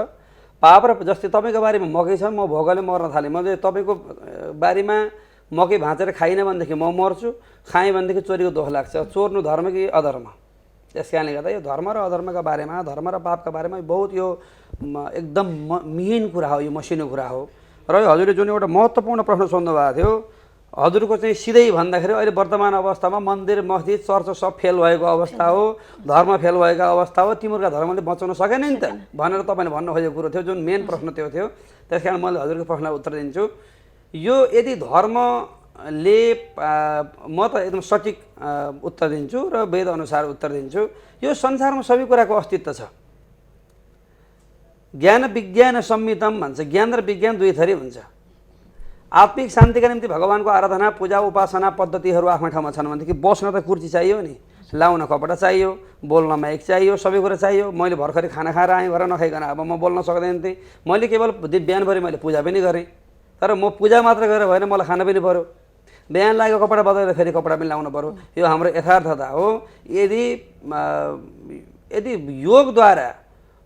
पाप र जस्तै तपाईँको बारीमा मकै छ, म भोकले मर्न थालेँ, मैले तपाईँको बारीमा मकै भाँचेर खाइनँ भनेदेखि म मर्छु, खाएँ भनेदेखि चोरीको दोष लाग्छ। चोर्नु धर्म कि अधर्म? त्यस कारणले गर्दा यो धर्म र अधर्मका बारेमा, धर्म र पापका बारेमा बहुत यो एकदम मिहिन कुरा हो, यो मसिनो कुरा हो। र यो हजुरले जुन एउटा महत्त्वपूर्ण प्रश्न सोध्नु भएको थियो, हजुरको चाहिँ सिधै भन्दाखेरि अहिले वर्तमान अवस्थामा मन्दिर मस्जिद चर्च सब फेल भएको अवस्था हो, धर्म फेल भएको अवस्था हो, तिमीहरूका धर्मले बचाउन सकेन नि त भनेर तपाईँले भन्नु खोजेको कुरो थियो, जुन मेन प्रश्न त्यो थियो। त्यस कारण मैले हजुरको प्रश्नलाई उत्तर दिन्छु। यो यदि धर्मले म त एकदम सठिक उत्तर दिन्छु र वेद अनुसार उत्तर दिन्छु, यो संसारमा सबै कुराको अस्तित्व छ। ज्ञान विज्ञान संहितम भन्छ, ज्ञान र विज्ञान दुई थरी हुन्छ। आत्मिक शान्तिका निम्ति भगवानको आराधना पूजा उपासना पद्धतिहरू आफ्नो ठाउँमा छन् भनेदेखि बस्न त कुर्सी चाहियो नि, लाउन कपडा चाहियो, बोल्न माइक चाहियो, सबै कुरा चाहियो। मैले भर्खरै खाना खाएर आएँ, घर नखाइकन अब म बोल्न सक्दैन थिएँ। मैले केवल बिहानभरि मैले पूजा पनि गरेँ, तर म पूजा मात्र गरेर भएन, मलाई खाना पनि पऱ्यो। बिहान लागेको कपडा बदलेर फेरि कपडा पनि लाउनु पऱ्यो। यो हाम्रो यथार्थता हो। यदि योगद्वारा,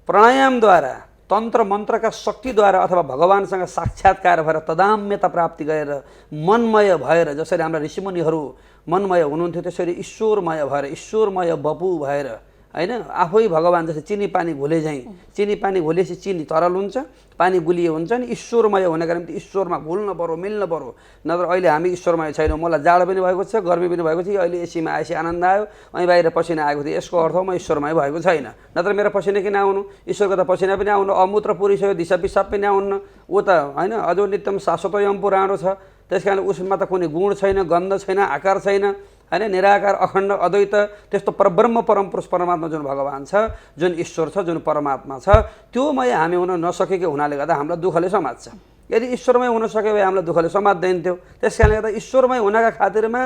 प्राणायामद्वारा, तन्त्र मन्त्रका शक्तिद्वारा अथवा भगवानसँग साक्षात्कार भएर तदाम्यता प्राप्ति गरेर मनमय भएर, जसरी हाम्रा ऋषिमुनिहरू मनमय हुनुहुन्थ्यो त्यसरी ईश्वरमय भएर, ईश्वरमय बपु भएर, होइन, आफै भगवान जस्तै चिनी पानी घुले झैँ, चिनी पानी घुलेपछि चिनी तरल हुन्छ, पानी गुलिए हुन्छ नि। ईश्वरमय हुनका निम्ति ईश्वरमा घुल्न पऱ्यो, मिल्न पऱ्यो। नत्र अहिले हामी ईश्वरमय छैनौँ। मलाई जाडो पनि भएको छ, गर्मी पनि भएको छ, अहिले एसीमा आएपछि आनन्द आयो, अनि बाहिर पसिना आएको थियो, यसको अर्थ म ईश्वरमय भएको छैन। नत्र मेरो पसिना किन आउनु, ईश्वरको त पसिना पनि आउनु, अमूत्र पुरिसक्यो, दिशा पिसाब पनि आउन्न, ऊ त होइन अजो नित्यम शाश्वतयम पुराणो छ। त्यस कारण उसमा त कुनै गुण छैन, गन्ध छैन, आकार छैन, होइन, निराकार अखण्ड अद्वैत त्यस्तो परब्रह्म परमपुरुष परमात्मा जुन भगवान छ, जुन ईश्वर छ, जुन परमात्मा छ, त्यो मय हामी हुन नसकेको हुनाले गर्दा हामीलाई दुःखले समात्छ। यदि ईश्वरमय हुन सक्यो भए हामीलाई दुःखले समात्दैन थियो। त्यस कारणले गर्दा ईश्वरमय हुनका खातिरमा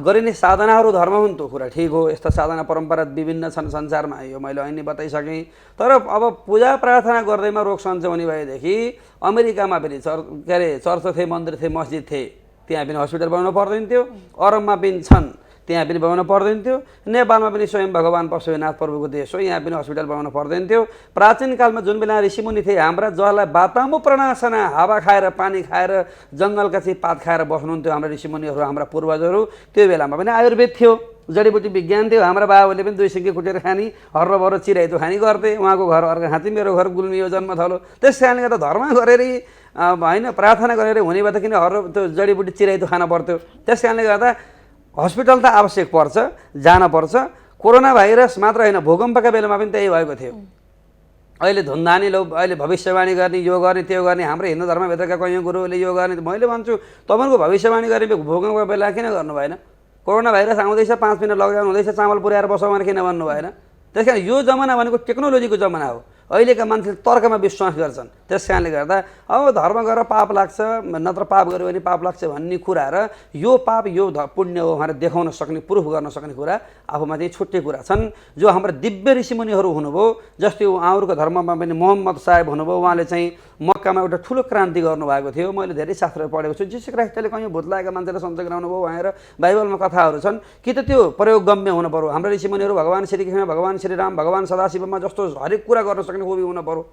गरिने साधनाहरू धर्म हुन्, त्यो कुरा ठिक हो। यस्ता साधना परम्परा विभिन्न छन् संसारमा, यो मैले अहिले बताइसकेँ। तर अब पूजा प्रार्थना गर्दैमा रोग सन्चो हुने भएदेखि अमेरिकामा पनि चर्च थिए, मन्दिर थिए, मस्जिद थिए, त्यहाँ पनि हस्पिटल बनाउनु पर्दैन थियो। अरबमा पनि छन्, त्यहाँ पनि बनाउनु पर्दैन थियो। नेपालमा पनि स्वयं भगवान पशुपतिनाथ प्रभुको देश हो, यहाँ पनि हस्पिटल बनाउनु पर्दैन थियो। प्राचीन कालमा जुन बेला ऋषिमुनि थिए हाम्रा, जसलाई बातामु प्रणासना, हावा खाएर पानी खाएर जङ्गलका चाहिँ पात खाएर बस्नुहुन्थ्यो हाम्रा ऋषिमुनिहरू, हाम्रा पूर्वजहरू, त्यो बेलामा पनि आयुर्वेद थियो, जडीबुटी विज्ञान थियो। हाम्रा बाबाले पनि 2 सिङ्गे कुटेर खाने, हर्रबर चिराइतो खाने गर्थे। उहाँको घर अर्को खाँथे, मेरो घर गुल्मियो जन्मथलो। त्यस कारणले गर्दा धर्म गरेर होइन, प्रार्थना गरेर हुने भए त किन त्यो जडीबुटी चिराइतो खान पर्थ्यो। त्यस कारणले गर्दा हस्पिटल त आवश्यक पर्छ, जान पर्छ। कोरोना भाइरस मात्र होइन, भूकम्पका बेलामा पनि त्यही भएको थियो। अहिले धुन्धानी लो, अहिले भविष्यवाणी गर्ने, यो गर्ने, त्यो गर्ने, हाम्रो हिन्दू धर्मभित्रका कैयौँ गुरुहरूले यो गर्ने। मैले भन्छु तपाईँको भविष्यवाणी गर्ने भूकम्पको बेला किन गर्नु भएन? कोरोना भाइरस आउँदैछ, 5 मिनट लकडाउन हुँदैछ, चामल पुर्याएर बसौँ भने किन भन्नु भएन? त्यस कारण यो जमाना भनेको टेक्नोलोजीको जमाना हो। अहिलेका मान्छेले तर्कमा विश्वास गर्छन्। त्यस कारणले गर्दा अब धर्म गरेर पाप लाग्छ, नत्र पाप गऱ्यो भने पाप लाग्छ भन्ने कुरा र यो पाप यो पुण्य हो भनेर देखाउन सक्ने, प्रुफ गर्न सक्ने कुरा आफूमा चाहिँ छुट्टै कुरा छन्। जो हाम्रो दिव्य ऋषिमुनिहरू हुनुभयो, जस्तै उहाँहरूको धर्ममा पनि मोहम्मद साहेब हुनुभयो, उहाँले चाहिँ मक्कामा एउटा ठुलो क्रान्ति गर्नुभएको थियो। मैले धेरै शास्त्रहरू पढेको छु। जीसस क्राइस्टले कहीँ भूत लागेका मान्छेलाई सन्चो गराउनु भयो भनेर बाइबलमा कथाहरू छन्। कि त त्यो प्रयोगगम्य हुनु पऱ्यो। हाम्रो ऋषिमुनिहरू भगवान श्रीकृष्ण, भगवान श्रीराम, भगवान सदाशिवमा जस्तो हरेक कुरा गर्न सक्ने खुबी हुनु पऱ्यो।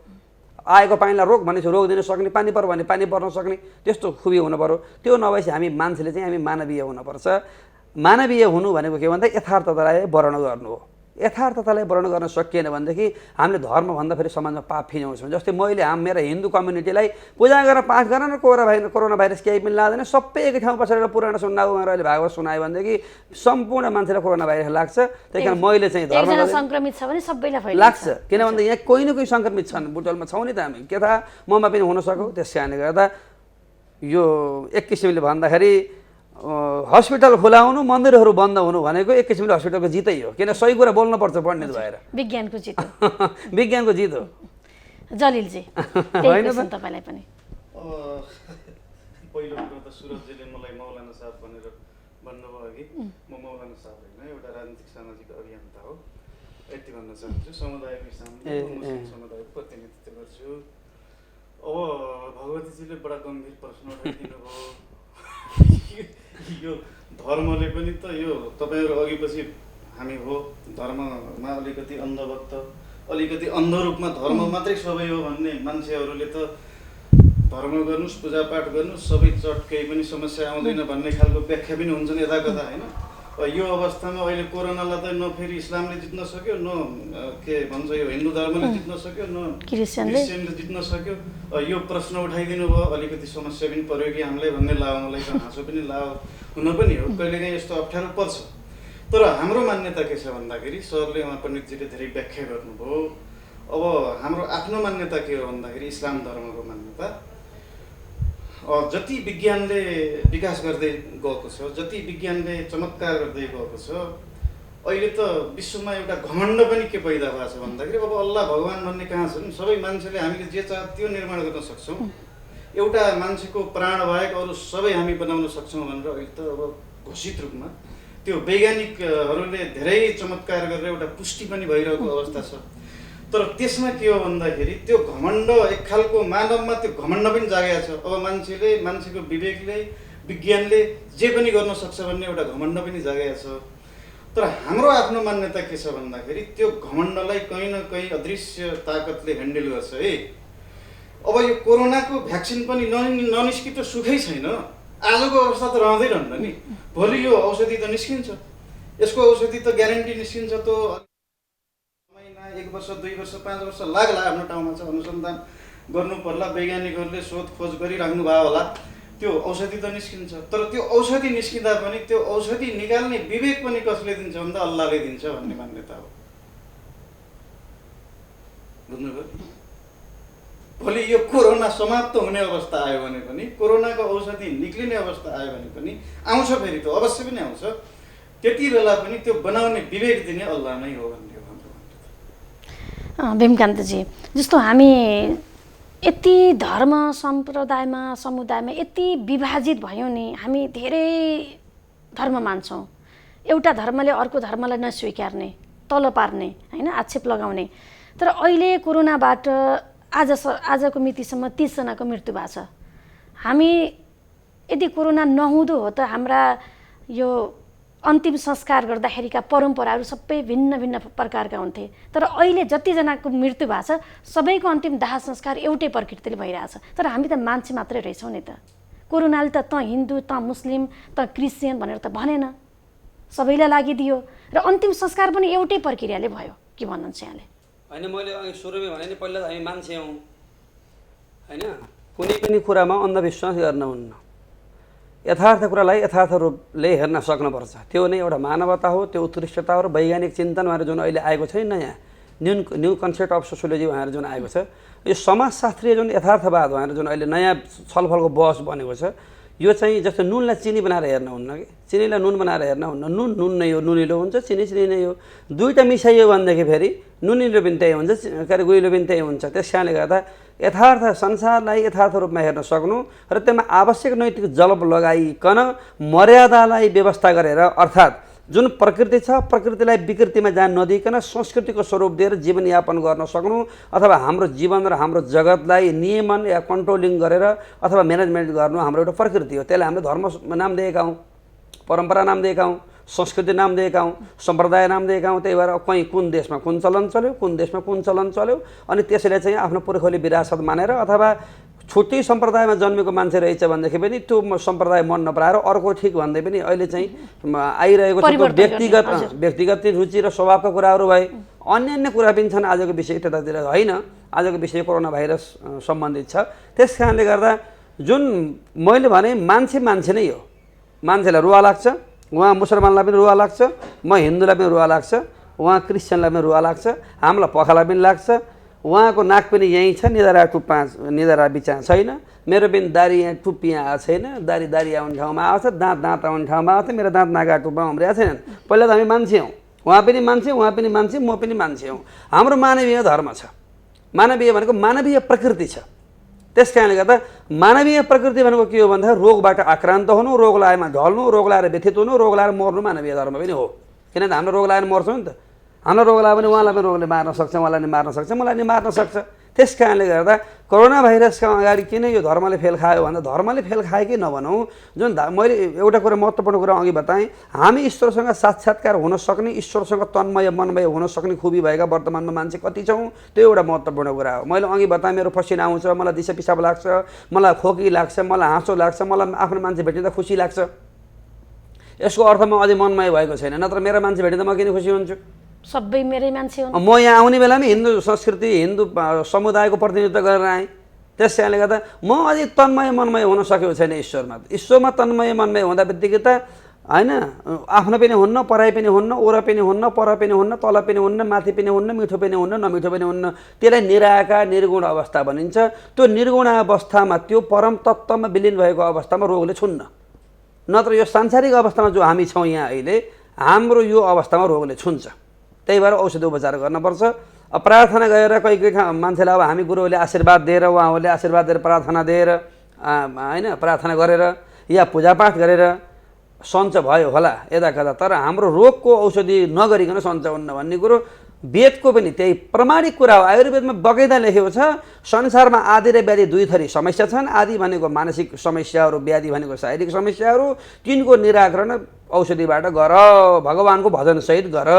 आएको पानीलाई रोग भनेपछि रोग दिन सक्ने, पानी पर्यो भने पानी पर्न सक्ने, त्यस्तो खुबी हुनु पऱ्यो। त्यो नभएपछि हामी मान्छेले चाहिँ हामी मानवीय हुनुपर्छ। मानवीय हुनु भनेको के भन्दा यथार्थतालाई वर्णन गर्नु हो। यथार्थतालाई वर्णन गर्न सकिएन भनेदेखि हामीले धर्मभन्दा फेरि समाजमा पाप फिजाउँछौँ। जस्तै मैले मेरो हिन्दू कम्युनिटीलाई पूजा गरेर पाठ गरेर कोरोना भाइरस केही पनि लाग्दैन, सबै एकै ठाउँ बसेर पुराण सुनाऊ भनेर अहिले भागवत सुनायो भनेदेखि सम्पूर्ण मान्छेलाई कोरोना भाइरस लाग्छ। त्यही कारण मैले चाहिँ धर्म संक्रमित छ भने सबैलाई लाग्छ। किन भन्दा यहाँ कोही न कोही सङ्क्रमित छन्, बुटलमा छौँ नि त हामी, के थाहा ममा पनि हुन सक्यो। त्यस कारणले गर्दा यो एक किसिमले भन्दाखेरि हस्पिटल खुलाउनु, मन्दिरहरू बन्द हुनु भनेको एक किसिमले हस्पिटलको जितै हो। किन सही कुरा बोल्नुपर्छ पण्डित भएर, विज्ञानको जित हो। विज्ञानको जित हो। जलिलजी तपाईँलाई पनि पहिलो कुरो त सुरजजीले मलाई मौलाना साहब भनेर भन्नुभयो अघि। म मौलाना साहब होइन, एउटा राजनीतिक सामाजिक अभियन्ता हो, यति भन्न चाहन्छु। समुदायको सामने मुस्लिम समुदायको प्रतिनिधित्व गर्छु। अब भगवतीजीले बडा गम्भीर प्रश्न उठाइदिनु भयो। यो धर्मले पनि त यो तपाईँहरू अघि पछि हामी हो धर्ममा अलिकति अन्धभक्त, अलिकति अन्ध रूपमा धर्म मात्रै सबै हो भन्ने मान्छेहरूले त धर्म गर्नुहोस्, पूजापाठ गर्नुहोस्, सबै चट केही पनि समस्या आउँदैन भन्ने खालको व्याख्या पनि हुन्छन् यता कता होइन। यो अवस्थामा अहिले कोरोनालाई त न फेरि इस्लामले जित्न सक्यो, न के भन्छ यो हिन्दू धर्मले जित्न सक्यो, न क्रिस्चियनले जित्न सक्यो। यो प्रश्न उठाइदिनु भयो, अलिकति समस्या पनि पर्यो कि हामीलाई भन्ने लाग्यो, मलाई त हाँसो पनि लाग्यो, हुन पनि हो, कहिलेकाहीँ यस्तो अप्ठ्यारो पर्छ। तर हाम्रो मान्यता के छ भन्दाखेरि सरले उहाँ पण्डितजीले धेरै व्याख्या गर्नुभयो। अब हाम्रो आफ्नो मान्यता के हो भन्दाखेरि इस्लाम धर्मको मान्यता जति विज्ञानले विकास गर्दै गएको छ, जति विज्ञानले चमत्कार गर्दै गएको छ, अहिले त विश्वमा एउटा घमण्ड पनि के पैदा भएको छ भन्दाखेरि अब अल्लाह भगवान् भन्ने कहाँ छन्, सबै मान्छेले हामीले जे चाह त्यो निर्माण गर्न सक्छौँ, एउटा मान्छेको प्राण बाहेक अरू सबै हामी बनाउन सक्छौँ भनेर अहिले त अब घोषित रूपमा त्यो वैज्ञानिकहरूले धेरै चमत्कार गरेर एउटा पुष्टि पनि भइरहेको अवस्था छ। तर त्यसमा के हो भन्दाखेरि त्यो घमण्ड एक खालको मानवमा त्यो घमण्ड पनि जागेको छ। अब मान्छेको विवेकले विज्ञानले जे पनि गर्न सक्छ भन्ने एउटा घमण्ड पनि जागेको छ। तर हाम्रो आफ्नो मान्यता के छ भन्दाखेरि त्यो घमण्डलाई कहीँ न कहीँ अदृश्य ताकतले ह्यान्डल गर्छ है। अब यो कोरोनाको भ्याक्सिन पनि ननिस्कि त सुखै छैन, आजको अवस्था त रहँदै रहन्न नि, भोलि यो औषधि त निस्किन्छ, यसको औषधि त ग्यारेन्टी निस्किन्छ, त 1 वर्ष 2 वर्ष 5 वर्ष लाग्ला। आफ्नो ठाउँमा छ, अनुसन्धान गर्नु पर्ला, वैज्ञानिकहरूले सोधखोज गरिराख्नु भयो होला, त्यो औषधि त निस्किन्छ। तर त्यो औषधि निस्किँदा पनि त्यो औषधि निकाल्ने विवेक पनि कसले दिन्छ भन्दा अल्लाहले दिन्छ भन्ने मान्यता हो। बुझ्नुभयो? भोलि यो कोरोना समाप्त हुने अवस्था आयो भने पनि, कोरोनाको औषधि निक्लिने अवस्था आयो भने पनि आउँछ, फेरि त अवश्य पनि आउँछ, त्यति बेला पनि त्यो बनाउने विवेक दिने अल्लाह नै हो भन्ने हो हाम्रो मान्यता। भीमकान्तजी, जस्तो हामी यति धर्म सम्प्रदायमा समुदायमा यति विभाजित भयौँ नि, हामी धेरै धर्म मान्छौँ, एउटा धर्मले अर्को धर्मलाई नस्वीकार्ने, तल पार्ने होइन, आक्षेप लगाउने। तर अहिले कोरोनाबाट आजको मितिसम्म 30 जनाको मृत्यु भएको छ। हामी यदि कोरोना नहुँदो हो त हाम्रा यो अन्तिम संस्कार गर्दाखेरिका परम्पराहरू सबै भिन्न भिन्न प्रकारका हुन्थे। तर अहिले जतिजनाको मृत्यु भएको छ सबैको अन्तिम दाह संस्कार एउटै प्रकृतिले भइरहेछ। तर हामी त मान्छे मात्रै रहेछौँ नि त। कोरोनाले त हिन्दू, त मुस्लिम, त क्रिस्चियन भनेर त भनेन, सबैलाई लागिदियो र अन्तिम संस्कार पनि एउटै प्रक्रियाले भयो। के भन्नुहुन्छ यहाँले? होइन, मैले अघि सुरुमै भने नि, पहिला त हामी मान्छे हौँ होइन, कुनै पनि कुरामा अन्धविश्वास गर्न हुन्न, यथार्थ कुरालाई यथार्थ रूपले हेर्न सक्नुपर्छ। त्यो नै एउटा मानवता हो, त्यो उत्कृष्टता हो। र वैज्ञानिक चिन्तन भनेर जुन अहिले आएको छ नयाँ न्यू कन्सेप्ट अफ सोसियोलोजी भनेर जुन आएको छ, यो समाजशास्त्रीय जुन यथार्थवाद भनेर जुन अहिले नयाँ छलफलको बहस बनेको छ, यो चाहिँ जस्तो नुनलाई चिनी बनाएर हेर्न हुन्न कि चिनीलाई नुन बनाएर हेर्न हुन्न। नुन नुन नै हो, नुनिलो हुन्छ, चिनी चिनी नै हो। दुईवटा मिसाइयो भनेदेखि फेरि नुनिलो पनि त्यही हुन्छ, के अरे गुइलो पनि त्यही हुन्छ। त्यस कारणले गर्दा यथार्थ संसारलाई यथार्थ रूपमा हेर्न सक्नु र त्यसमा आवश्यक नैतिक जलप लगाइकन मर्यादालाई व्यवस्था गरेर, अर्थात् जुन प्रकृति छ प्रकृतिलाई विकृतिमा जान नदिइकन संस्कृतिको स्वरूप दिएर जीवनयापन गर्न सक्नु, अथवा हाम्रो जीवन र हाम्रो जगतलाई नियमन या कन्ट्रोलिङ गरेर अथवा म्यानेजमेन्ट गर्नु हाम्रो एउटा प्रकृति हो। त्यसलाई हामीले धर्म नाम दिएका हौँ, परम्परा नाम दिएका हौँ, संस्कृति नाम दिएका हौँ, सम्प्रदाय नाम दिएका हौँ। त्यही भएर कहीँ कुन देशमा कुन चलन चल्यो, कुन देशमा कुन चलन चल्यो, अनि त्यसैले चाहिँ आफ्नो पुर्खौली विरासत मानेर अथवा छुट्टै सम्प्रदायमा जन्मेको मान्छे रहेछ भनेदेखि पनि त्यो सम्प्रदाय मन नपराएर अर्को ठिक भन्दै पनि अहिले चाहिँ आइरहेको छ। व्यक्तिगत रुचि र स्वभावका कुराहरू भए, अन्य कुरा पनि छन्। आजको विषय त्यतातिर होइन, आजको विषय कोरोना भाइरस सम्बन्धित छ। त्यस कारणले गर्दा जुन मैले भने मान्छे नै हो। मान्छेलाई रुवा लाग्छ, उहाँ मुसलमानलाई पनि रुवा लाग्छ, म हिन्दूलाई पनि रुवा लाग्छ, उहाँ क्रिस्चियनलाई पनि रुवा लाग्छ, हामीलाई पखाला पनि लाग्छ। उहाँको नाक पनि यहीँ छ, निधारा बिचा छैन, मेरो पनि दारी यहाँ टुप्पी यहाँ आएको छैन, दारी आउने ठाउँमा आएको छ, दाँत आउने ठाउँमा आएको छ, मेरो दाँत नाका टुप्पा उम्रिएको छैनन्। पहिला त हामी मान्छे हौँ, उहाँ पनि मान्छे, म पनि मान्छे हौँ। हाम्रो मानवीय धर्म छ। मानवीय भनेको मानवीय प्रकृति छ। त्यस कारणले गर्दा मानवीय प्रकृति भनेको के हो भन्दा रोगबाट आक्रान्त हुनु, रोग लागेमा ढल्नु, रोग लागेर व्यथित हुनु, रोग लागेर मर्नु मानवीय धर्म पनि हो। किनभने हाम्रो रोग लागेर मर्छौँ नि त। हाम्रो रोग लाग्यो भने उहाँलाई पनि रोगले मार्न सक्छ, उहाँलाई नि मार्न सक्छ, मलाई नि मार्न सक्छ। त्यस कारणले गर्दा कोरोना भाइरसका अगाडि किन यो धर्मले फेल खायो भन्दा धर्मले फेल खायो कि नभनौँ, जुन मैले एउटा कुरा महत्त्वपूर्ण कुरा अघि बताएँ, हामी ईश्वरसँग साक्षात्कार हुन सक्ने, ईश्वरसँग तन्मय मनमय हुन सक्ने खुबी भएका वर्तमानमा मान्छे कति छौँ, त्यो एउटा महत्त्वपूर्ण कुरा हो। मैले अघि बताएँ, मेरो पसिना आउँछ, मलाई दिसा पिसाब लाग्छ, मलाई खोकी लाग्छ, मलाई हाँसो लाग्छ, मलाई आफ्नो मान्छे भेट्दा खुसी लाग्छ। यसको अर्थ म अझै मनमय भएको छैन, नत्र मेरो मान्छे भेटेँ त म किन खुसी हुन्छु? सबै मेरै मान्छे हुन्। म यहाँ आउने बेलामा हिन्दू संस्कृति हिन्दू समुदायको प्रतिनिधित्व गरेर आएँ। त्यस कारणले गर्दा म अझै तन्मय मनमय हुन सकेको छैन ईश्वरमा। ईश्वरमा तन्मय मनमय हुँदा बित्तिकै त होइन आफ्नो पनि हुन्न, पराई पनि हुन्न, ओर पनि हुन्न, पर पनि हुन्न, तल पनि हुन्न, माथि पनि हुन्न, मिठो पनि हुन्न, नमिठो पनि हुन्न। त्यसलाई निराकार निर्गुण अवस्था भनिन्छ। त्यो निर्गुण अवस्थामा त्यो परम तत्त्वमा विलिन भएको अवस्थामा रोगले छुन्न। नत्र यो सांसारिक अवस्थामा जो हामी छौँ यहाँ अहिले, हाम्रो यो अवस्थामा रोगले छुन्छ। त्यही भएर औषधि उपचार गर्नुपर्छ। प्रार्थना गरेर कोही मान्छेलाई अब हामी गुरुहरूले आशीर्वाद दिएर, उहाँहरूले आशीर्वाद दिएर, प्रार्थना दिएर होइन प्रार्थना गरेर या पूजापाठ गरेर सञ्च भयो होला यता कता, तर हाम्रो रोगको औषधि नगरिकन सञ्च हुन्न भन्ने कुरो वेदको पनि त्यही प्रमाणिक कुरा हो। आयुर्वेदमा बगैँदा लेखेको छ संसारमा आदि र व्याधि दुई थरी समस्या छन्। आदि भनेको मानसिक समस्याहरू, व्याधि भनेको शारीरिक समस्याहरू। तिनको निराकरण औषधिबाट गर, भगवानको भजनसहित गर,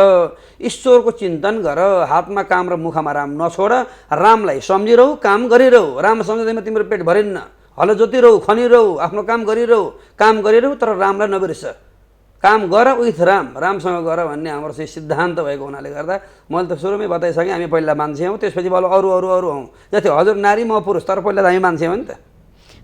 ईश्वरको चिन्तन गर, हातमा काम र मुखमा राम नछोड, रामलाई सम्झिरहु, काम गरिरहु। राम सम्झँदैमा तिम्रो पेट भरिन्न, हलो जोतिरहु, खनिरहु, आफ्नो काम गरिरहु, तर रामलाई नबिर्स। काम गर विथ राम, रामसँग गर भन्ने हाम्रो चाहिँ सिद्धान्त भएको हुनाले गर्दा मैले त सुरुमै बताइसकेँ, हामी पहिला मान्छे हौँ, त्यसपछि बल्ल अरू हौँ। जति हजुर नारी म पुरुष, तर पहिला त हामी मान्छे हौँ नि त।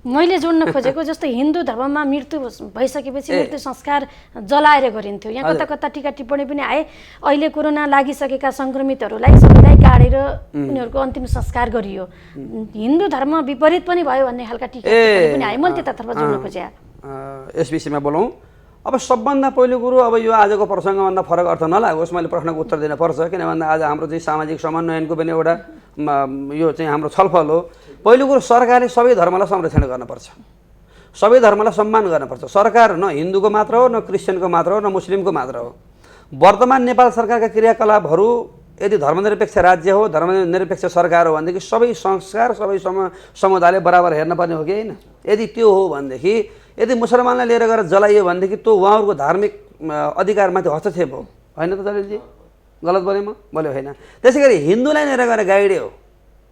मैले जोड्न खोजेको जस्तै हिन्दू धर्ममा मृत्यु भइसकेपछि मृत्यु संस्कार जलाएर गरिन्थ्यो। यहाँ कता कता टिका टिप्पणी पनि आए। अहिले कोरोना लागिसकेका सङ्क्रमितहरूलाई सबैलाई गाडेर उनीहरूको अन्तिम संस्कार गरियो। हिन्दू धर्म विपरीत पनि भयो भन्ने खालका टिका टिप्पणी पनि आए। मैले त्यतातर्फ जोड्न खोजेँ। यस विषयमा बोलौँ। अब सबभन्दा पहिलो कुरो, अब यो आजको प्रसङ्गभन्दा फरक अर्थ नलागोस्, मैले प्रश्नको उत्तर दिन पर्छ। किन भन्दा आज हाम्रो चाहिँ सामाजिक समन्वयनको पनि एउटा यो चाहिँ हाम्रो छलफल हो। पहिलो कुरो, सरकारले सबै धर्मलाई संरक्षण गर्नुपर्छ, सबै धर्मलाई सम्मान गर्नुपर्छ। सरकार न हिन्दूको मात्र हो, न क्रिस्चियनको मात्र हो, न मुस्लिमको मात्र हो। वर्तमान नेपाल सरकारका क्रियाकलापहरू यदि धर्मनिरपेक्ष राज्य हो, धर्मनिरपेक्ष सरकार हो भनेदेखि सबै संस्कार, सबै समुदायले बराबर हेर्नुपर्ने हो कि होइन? यदि त्यो हो भनेदेखि, यदि मुसलमानलाई लिएर गएर जलाइयो भनेदेखि त्यो उहाँहरूको धार्मिक अधिकारमाथि हस्तक्षेप हो, होइन त जलिलजी? गलत बोलेँ म? बोल्यो होइन। त्यसै गरी हिन्दूलाई लिएर गएर गाइड्यो,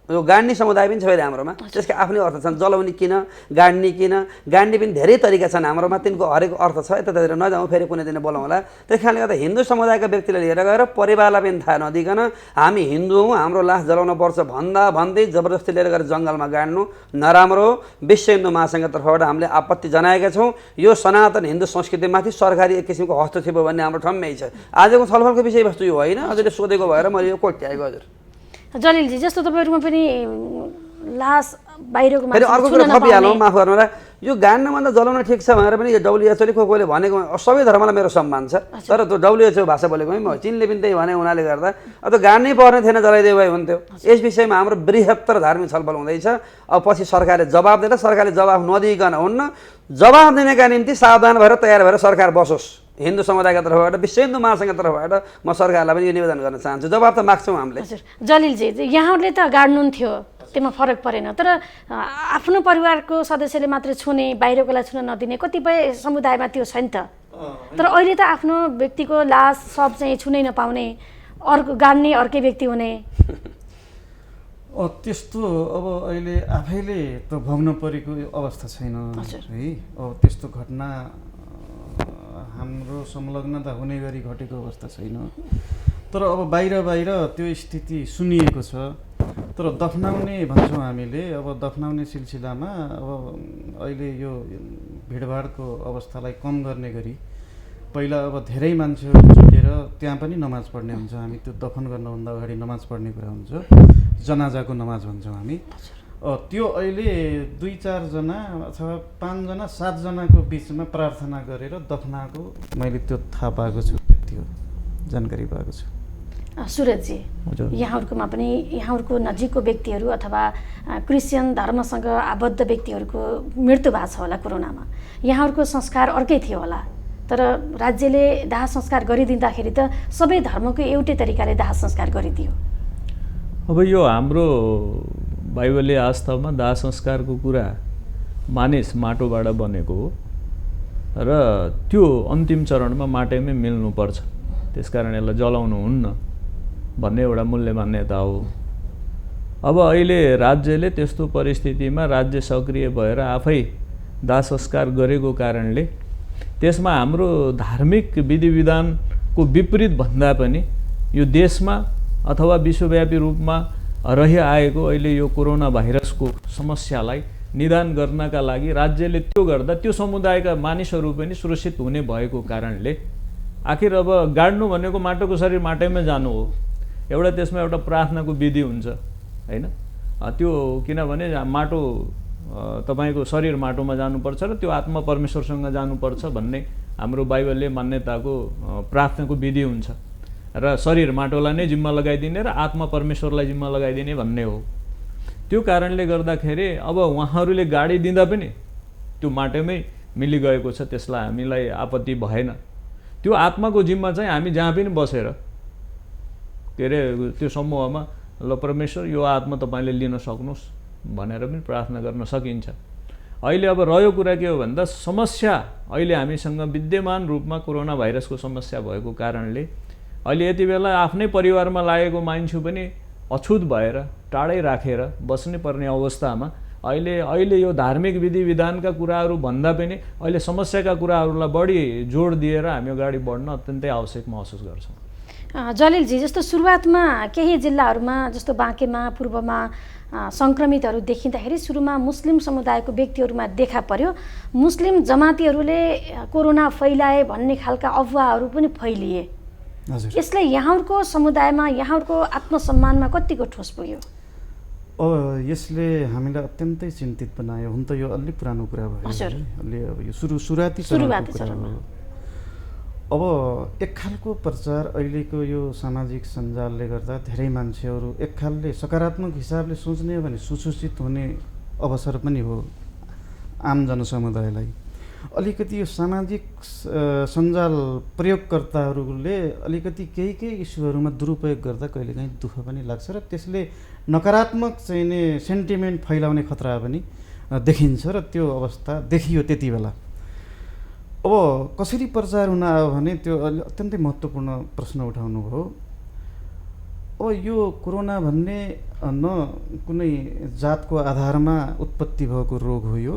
यो गाड्ने समुदाय पनि छ अहिले हाम्रोमा। त्यसका आफ्नै अर्थ छन्। जलाउने किन, गाड्ने किन, गाड्ने पनि धेरै तरिका छन् हाम्रोमा, तिनको हरेक अर्थ छ। यतातिर नजाउँ, फेरि कुनै दिन बोलाउँला। त्यस कारणले गर्दा हिन्दू समुदायका व्यक्तिलाई लिएर गएर परिवारलाई पनि थाहा नदिकन हामी हिन्दू हौँ, हाम्रो लास जलाउनु पर्छ भन्दै जबरजस्ती लिएर गएर जङ्गलमा गाड्नु नराम्रो हो। विश्व हिन्दू महासङ्घका तर्फबाट हामीले आपत्ति जनाएका छौँ। यो सनातन हिन्दू संस्कृतिमाथि सरकारी एक किसिमको हस्तक्षेप हो भन्ने हाम्रो ठम्मै छ। आजको छलफलको विषयवस्तु यो होइन, हजुरले सोधेको भएर मैले यो कोट्याएको। हजुर जलिलजी, जस्तो तपाईँहरूमा पनि लास बाहिरको फेरि अर्को कुरा थपिहालौँ, माफ गर्नु होला, यो गाड्नुभन्दा जलाउन ठिक छ भनेर पनि यो WHO ले कोहीले भनेको, सबै धर्मलाई मेरो सम्मान छ, तर त्यो WHO भाषा बोलेको है म। चीनले पनि त्यही भने हुनाले गर्दा अब त गाड्नै पर्ने थिएन, जलाइदियो भए हुन्थ्यो। यस विषयमा हाम्रो बृहत्तर धार्मिक छलफल हुँदैछ। अब पछि सरकारले जवाब दिएर, सरकारले जवाब नदिइकन हुन्न, जवाब दिनका निम्ति सावधान भएर तयार भएर सरकार बसोस्। हिन्दू समुदायका तर्फबाट, विश्व हिन्दू महासङ्घका तर्फबाट म सरकारलाई पनि यो निवेदन गर्न चाहन्छु। जवाब त माग्छौँ हामीले। हजुर जलिलजी, यहाँहरूले त गाड्नुहुन्थ्यो, त्यसमा फरक परेन, तर आफ्नो परिवारको सदस्यले मात्रै छुने, बाहिरकोलाई छुन नदिने कतिपय समुदायमा त्यो छ नि त। तर अहिले त आफ्नो व्यक्तिको लास सब चाहिँ छुनै नपाउने, अर्को गाड्ने अर्कै व्यक्ति हुने, त्यस्तो अब अहिले आफैले त भोग्न परेको अवस्था छैन है। अब त्यस्तो घटना हाम्रो संलग्नता हुने गरी घटेको अवस्था छैन। तर अब बाहिर त्यो स्थिति सुनिएको छ। तर दफनाउने भन्छौँ हामीले, अब दफनाउने सिलसिलामा अब अहिले यो भिडभाडको अवस्थालाई कम गर्ने गरी पहिला अब धेरै मान्छेहरू जुटेर त्यहाँ पनि नमाज पढ्ने हुन्छ। हामी त्यो दफन गर्नुभन्दा अगाडि नमाज पढ्ने कुरा हुन्छ, जनाजाको नमाज भन्छौँ हामी। त्यो अहिले 2-4 जना अथवा 5 जना 7 जनाको बिचमा प्रार्थना गरेर दफनाको मैले त्यो थाहा पाएको छु, त्यो जानकारी पाएको छु। सुरजजी, यहाँहरूकोमा पनि यहाँहरूको नजिकको व्यक्तिहरू अथवा क्रिस्चियन धर्मसँग आबद्ध व्यक्तिहरूको मृत्यु भएको छ होला कोरोनामा। यहाँहरूको संस्कार अर्कै थियो होला, तर राज्यले दाह संस्कार गरिदिँदाखेरि त सबै धर्मको एउटै तरिकाले दाह संस्कार गरिदियो। अब यो हाम्रो बाइबलीय आस्थामा दाह संस्कारको कुरा मानिस माटोबाट बनेको हो र त्यो अन्तिम चरणमा माटैमै मिल्नुपर्छ, त्यसकारण यसलाई जलाउनु हुन्न भन्ने एउटा मूल्य मान्यता हो। अब अहिले राज्यले त्यस्तो परिस्थितिमा राज्य सक्रिय भएर आफै दाह संस्कार गरेको कारणले त्यसमा हाम्रो धार्मिक विधि विधानको विपरीत भन्दा पनि यो देशमा अथवा विश्वव्यापी रूपमा रहिआएको अहिले यो कोरोना भाइरसको समस्यालाई निदान गर्नका लागि राज्यले त्यो गर्दा त्यो समुदायका मानिसहरू पनि सुरक्षित हुने भएको कारणले आखिर अब गाड्नु भनेको माटोको शरीर माटैमा जानु हो। एउटा त्यसमा एउटा प्रार्थनाको विधि हुन्छ हैन, त्यो किनभने माटो तपाईको शरीर माटोमा जानुपर्छ र त्यो आत्मा परमेश्वरसँग जानुपर्छ भन्ने हाम्रो बाइबलले मान्यताको प्रार्थनाको विधि हुन्छ र शरीर माटोलाई नै जिम्मा लगाइदिने र आत्मा परमेश्वरलाई जिम्मा लगाइदिने भन्ने हो। त्यो कारणले गर्दाखेरि अब उहाँहरूले गाडी दिँदा पनि त्यो माटोमै मिलिगएको छ, त्यसलाई हामीलाई आपत्ति भएन। त्यो आत्माको जिम्मा चाहिँ हामी जहाँ पनि बसेर के अरे त्यो समूहमा ल परमेश्वर यो आत्मा तपाईँले लिन सक्नुहोस् भनेर पनि प्रार्थना गर्न सकिन्छ। अहिले अब रह्यो कुरा के हो भन्दा समस्या अहिले हामीसँग विद्यमान रूपमा कोरोना भाइरसको समस्या भएको कारणले अहिले यति बेला आफ्नै परिवारमा लागेको मान्छे पनि अछुत भएर टाढै राखेर बस्नै पर्ने अवस्थामा अहिले यो धार्मिक विधि विधानका कुराहरू भन्दा पनि अहिले समस्याका कुराहरूलाई बढी जोड दिएर हामी अगाडि बढ्न अत्यन्तै आवश्यक महसुस गर्छौँ। जलिलजी, जस्तो सुरुवातमा केही जिल्लाहरूमा जस्तो बाँकेमा पूर्वमा सङ्क्रमितहरू देखिँदाखेरि सुरुमा मुस्लिम समुदायको व्यक्तिहरूमा देखा पर्यो, मुस्लिम जमातीहरूले कोरोना फैलाए भन्ने खालका अफवाहहरू पनि फैलिए। यसले यहाँहरूको समुदायमा यहाँहरूको आत्मसम्मानमा कतिको ठोस पुग्यो? यसले हामीलाई अत्यन्तै चिन्तित बनायो। हुन त यो अलि पुरानो कुरा भयो, अलि अब यो सुरुवाती चरणमा। अब एक खालको प्रचार अहिलेको यो सामाजिक सञ्जालले गर्दा धेरै मान्छेहरू एक खालले सकारात्मक हिसाबले सोच्ने हो भने सुसूचित हुने अवसर पनि हो आम जनसमुदायलाई। अलिकति यो सामाजिक सञ्जाल प्रयोगकर्ताहरूले अलिकति केही इस्युहरूमा दुरुपयोग गर्दा कहिलेकाहीँ दुःख पनि लाग्छ र त्यसले नकारात्मक चाहिँ नि सेन्टिमेन्ट फैलाउने खतरा पनि देखिन्छ र त्यो अवस्था देखियो त्यति बेला। अब कसरी प्रचार हुन आयो भने त्यो अत्यन्तै महत्त्वपूर्ण प्रश्न उठाउनु भयो। अब यो कोरोना भन्ने न कुनै जातको आधारमा उत्पत्ति भएको रोग हो, यो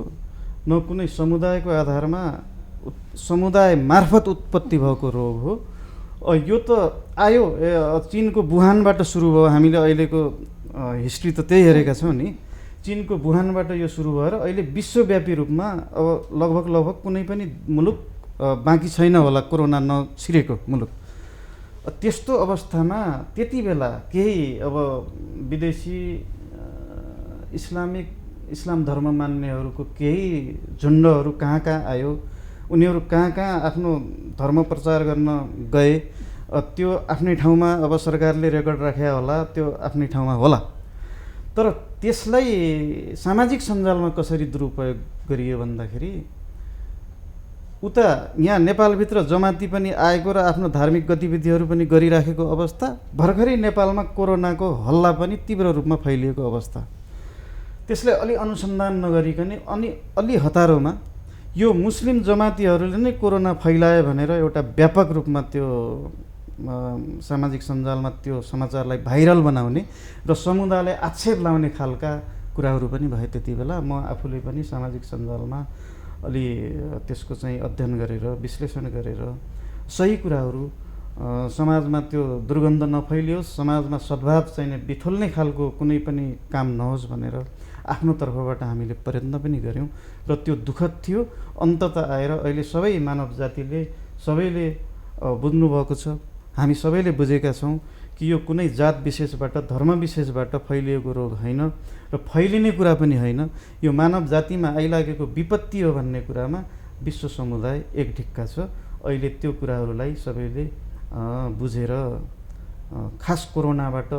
न कुनै समुदायको आधारमा समुदाय मार्फत उत्पत्ति भएको रोग हो। यो त आयो चीनको वुहानबाट सुरु भयो। हामीले अहिलेको हिस्ट्री त त्यही हेरेका छौँ नि। चीनको वुहानबाट यो सुरु भएर अहिले विश्वव्यापी रूपमा अब लगभग कुनै पनि मुलुक बाँकी छैन होला कोरोना नछिरेको मुलुक। त्यस्तो अवस्थामा त्यति बेला केही अब विदेशी इस्लाम धर्म मान्नेहरूको केही झुन्डहरू कहाँ आयो, उनीहरू कहाँ आफ्नो धर्म प्रचार गर्न गए। त्यो आफ्नै ठाउँमा अब सरकारले रेकर्ड राखे होला, त्यो आफ्नै ठाउँमा होला। तर त्यसलाई सामाजिक सञ्जालमा कसरी दुरुपयोग गरियो भन्दाखेरि उता यहाँ नेपालभित्र जमाती पनि आएको र आफ्नो धार्मिक गतिविधिहरू पनि गरिराखेको अवस्था, भर्खरै नेपालमा कोरोनाको हल्ला पनि तीव्र रूपमा फैलिएको अवस्था। त्यसलाई अलि अनुसन्धान नगरिकन अनि अलि हतारोमा यो मुस्लिम जमातीहरूले नै कोरोना फैलाए भनेर एउटा व्यापक रूपमा त्यो सामाजिक सञ्जालमा त्यो समाचारलाई भाइरल बनाउने र समुदायलाई आक्षेप लाउने खालका कुराहरू पनि भए। त्यति बेला म आफूले पनि सामाजिक सञ्जालमा अलि त्यसको चाहिँ अध्ययन गरेर विश्लेषण गरेर सही कुराहरू समाजमा त्यो दुर्गन्ध नफैलियोस्, समाजमा सद्भाव चाहिँ बिथोल्ने खालको कुनै पनि काम नहोस् भनेर आफ्नो तर्फबाट हामीले प्रयत्न पनि गऱ्यौँ र त्यो दुःखद थियो। अन्ततः आएर अहिले सबै मानव जातिले सबैले बुझ्नुभएको छ, हामी सबैले बुझेका छौँ कि यो कुनै जात विशेषबाट धर्म विशेषबाट फैलिएको रोग होइन र फैलिने कुरा पनि होइन। यो मानव जातिमा आइलागेको विपत्ति हो भन्ने कुरामा विश्व समुदाय एक ढिक्का छ। अहिले त्यो कुराहरूलाई सबैले बुझेर खास कोरोनाबाट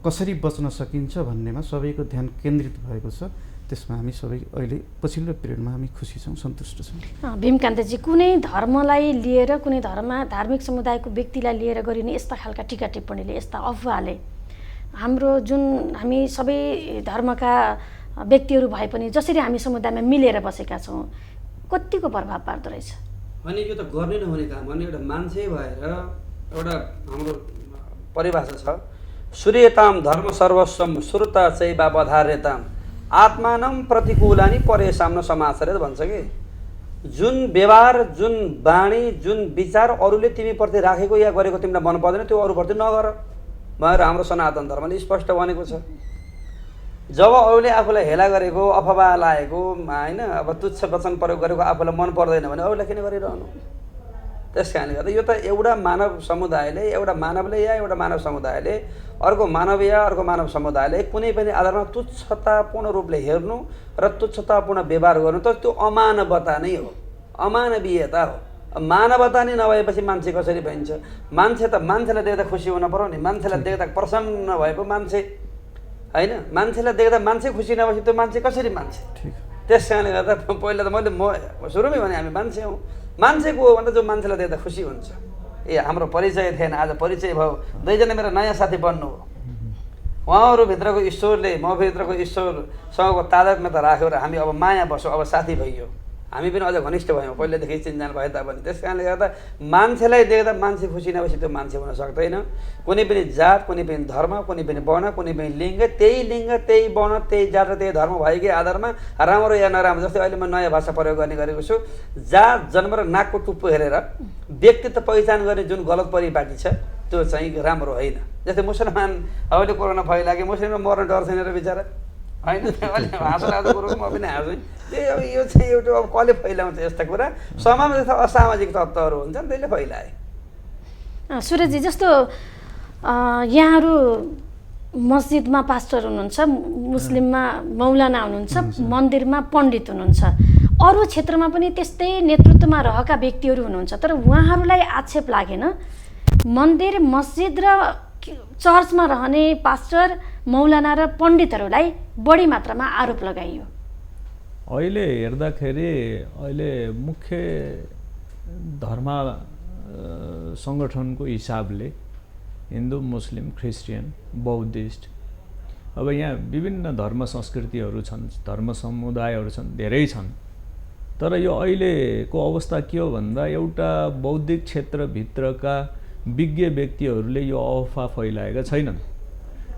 कसरी बच्न सकिन्छ भन्नेमा सबैको ध्यान केन्द्रित भएको छ। त्यसमा हामी सबै अहिले पछिल्लो पिरियडमा हामी खुसी छौँ, सन्तुष्ट छौँ। भीमकान्तजी, कुनै धर्मलाई लिएर कुनै धार्मिक समुदायको व्यक्तिलाई लिएर गरिने यस्ता खालका टिका टिप्पणीले, यस्ता अफवाहले हाम्रो जुन हामी सबै धर्मका व्यक्तिहरू भए पनि जसरी हामी समुदायमा मिलेर बसेका छौँ कतिको प्रभाव पार्दो रहेछ? अनि यो त गर्नै नहुने काम हो नि। एउटा मान्छे भएर एउटा हाम्रो परिभाषा छ, सूर्यताम धर्म सर्वस्वम श्रुता चैवा बधार्यताम आत्मानम प्रतिकूलानि परेशाम न समाचार भन्छ कि। जुन व्यवहार, जुन बाणी, जुन विचार अरूले तिमीप्रति राखेको या गरेको तिमीलाई मन पर्दैन त्यो अरूप्रति नगर भनेर हाम्रो सनातन धर्मले स्पष्ट भनेको छ। जब अरूले आफूलाई हेला गरेको, अफवाह लागेको, होइन, अब तुच्छ वचन प्रयोग गरेको आफूलाई मन पर्दैन भने अरूलाई किन गरिरहनु? त्यस कारणले गर्दा यो त एउटा मानव समुदायले, एउटा मानवले या एउटा मानव समुदायले अर्को मानव या अर्को मानव समुदायले कुनै पनि आधारमा तुच्छतापूर्ण रूपले हेर्नु र तुच्छतापूर्ण व्यवहार गर्नु त त्यो अमानवता नै हो, अमानवीयता हो। मानवता नै नभएपछि मान्छे कसरी भइन्छ? मान्छे त मान्छेलाई देख्दा खुसी हुन पर्यो नि, मान्छेलाई देख्दा प्रसन्न भएको मान्छे, होइन? मान्छेलाई देख्दा मान्छे खुसी नभएपछि त्यो मान्छे कसरी मान्छे? त्यस कारणले गर्दा पहिला त म सुरुमै भने हामी मान्छे हौँ। मान्छेको हो भने जो मान्छेलाई देख्दा खुसी हुन्छ। हाम्रो परिचय थिएन, आज परिचय भयो। दुईजना मेरो नयाँ साथी बन्नु हो। उहाँहरूभित्रको ईश्वरले मभित्रको ईश्वरसँगको तादात्म्यता राख्यो र हामी अब माया बस्यौँ, अब साथी भइयो। हामी पनि अझ घनिष्ठ भयौँ, पहिलेदेखि चिनजान भए तापनि। त्यस कारणले गर्दा मान्छेलाई देख्दा मान्छे खुसी नभएपछि त्यो मान्छे हुन सक्दैन। कुनै पनि जात, कुनै पनि धर्म, कुनै पनि वर्ण, कुनै पनि लिङ्ग, त्यही वर्ण, त्यही जात र त्यही धर्म भएकै आधारमा राम्रो या नराम्रो, जस्तै अहिले म नयाँ भाषा प्रयोग गर्ने गरेको छु, जात, जन्म र नाकको टुप्पो हेरेर व्यक्तित्व पहिचान गर्ने जुन गलत परिपाटी छ त्यो चाहिँ राम्रो होइन। जस्तै मुसलमान अहिले कोरोना फैलाग्यो, मुस्लिममा मर्न डर छैन र बिचरा, होइन? अहिले हाँसो लाग्दो कुरो म पनि हाँसु। त्यो अब यो चाहिँ एउटा अब कसले फैलाउँछ यस्ता कुरा? समाजमा जस्ता असामाजिक तत्त्वहरू हुन्छन् त्यसले फैलाए। सुरजी, जस्तो यहाँहरू मस्जिदमा पास्टर हुनुहुन्छ, मुस्लिममा मौलाना हुनुहुन्छ, मन्दिरमा पण्डित हुनुहुन्छ, अरू क्षेत्रमा पनि त्यस्तै नेतृत्वमा रहेका व्यक्तिहरू हुनुहुन्छ। तर उहाँहरूलाई आक्षेप लागेन मन्दिर, मस्जिद र चर्चमा रहने पास्टर, मौलाना र पण्डितहरूलाई बढी मात्रामा आरोप लगाइयो। अहिले हेर्दाखेरि अहिले मुख्य धर्म सङ्गठनको हिसाबले हिन्दू, मुस्लिम, क्रिस्चियन, बौद्धिस्ट, अब यहाँ विभिन्न धर्म संस्कृतिहरू छन्, धर्म समुदायहरू छन्, धेरै छन्। तर यो अहिलेको अवस्था के हो भन्दा एउटा बौद्धिक क्षेत्रभित्रका विज्ञ व्यक्तिहरूले यो अफवाह फैलाएका छैनन्।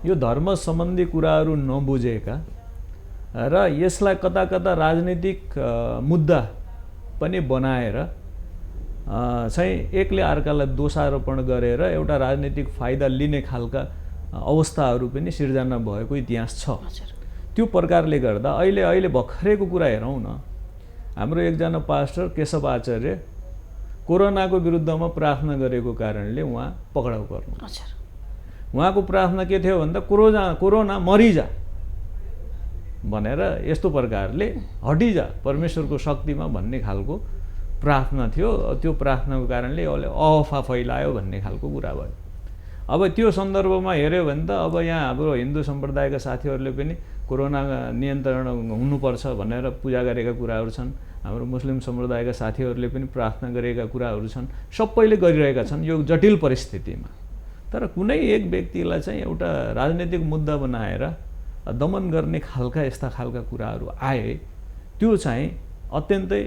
यो धर्म सम्बन्धी कुराहरू नबुझेका र यसलाई कता कता राजनीतिक मुद्दा पनि बनाएर चाहिँ एकले अर्कालाई दोषारोपण गरेर एउटा राजनीतिक फाइदा लिने खालका अवस्थाहरू पनि सिर्जना भएको इतिहास छ। त्यो प्रकारले गर्दा अहिले भर्खरैको कुरा हेरौँ न, हाम्रो एकजना पास्टर केशव आचार्य कोरोनाको विरुद्धमा प्रार्थना गरेको कारणले उहाँ पक्राउ पर्नु। उहाँको प्रार्थना के थियो भन्दा कोरोना मरिजा भनेर यस्तो प्रकारले हटिजा परमेश्वरको शक्तिमा भन्ने खालको प्रार्थना थियो। त्यो प्रार्थनाको कारणले यसले अफवाह फैलायो भन्ने खालको कुरा भयो। अब त्यो सन्दर्भमा हेऱ्यो भने त अब यहाँ हाम्रो हिन्दू सम्प्रदायका साथीहरूले पनि कोरोना नियन्त्रण हुनुपर्छ भनेर पूजा गरेका कुराहरू छन्। हाम्रो मुस्लिम समुदायका साथीहरूले पनि प्रार्थना गरेका कुराहरू छन्। सबैले गरिरहेका छन् यो जटिल परिस्थितिमा। तर कुनै एक व्यक्तिलाई चाहिँ एउटा राजनीतिक मुद्दा बनाएर दमन गर्ने खालका यस्ता खालका कुराहरू आए, त्यो चाहिँ अत्यन्तै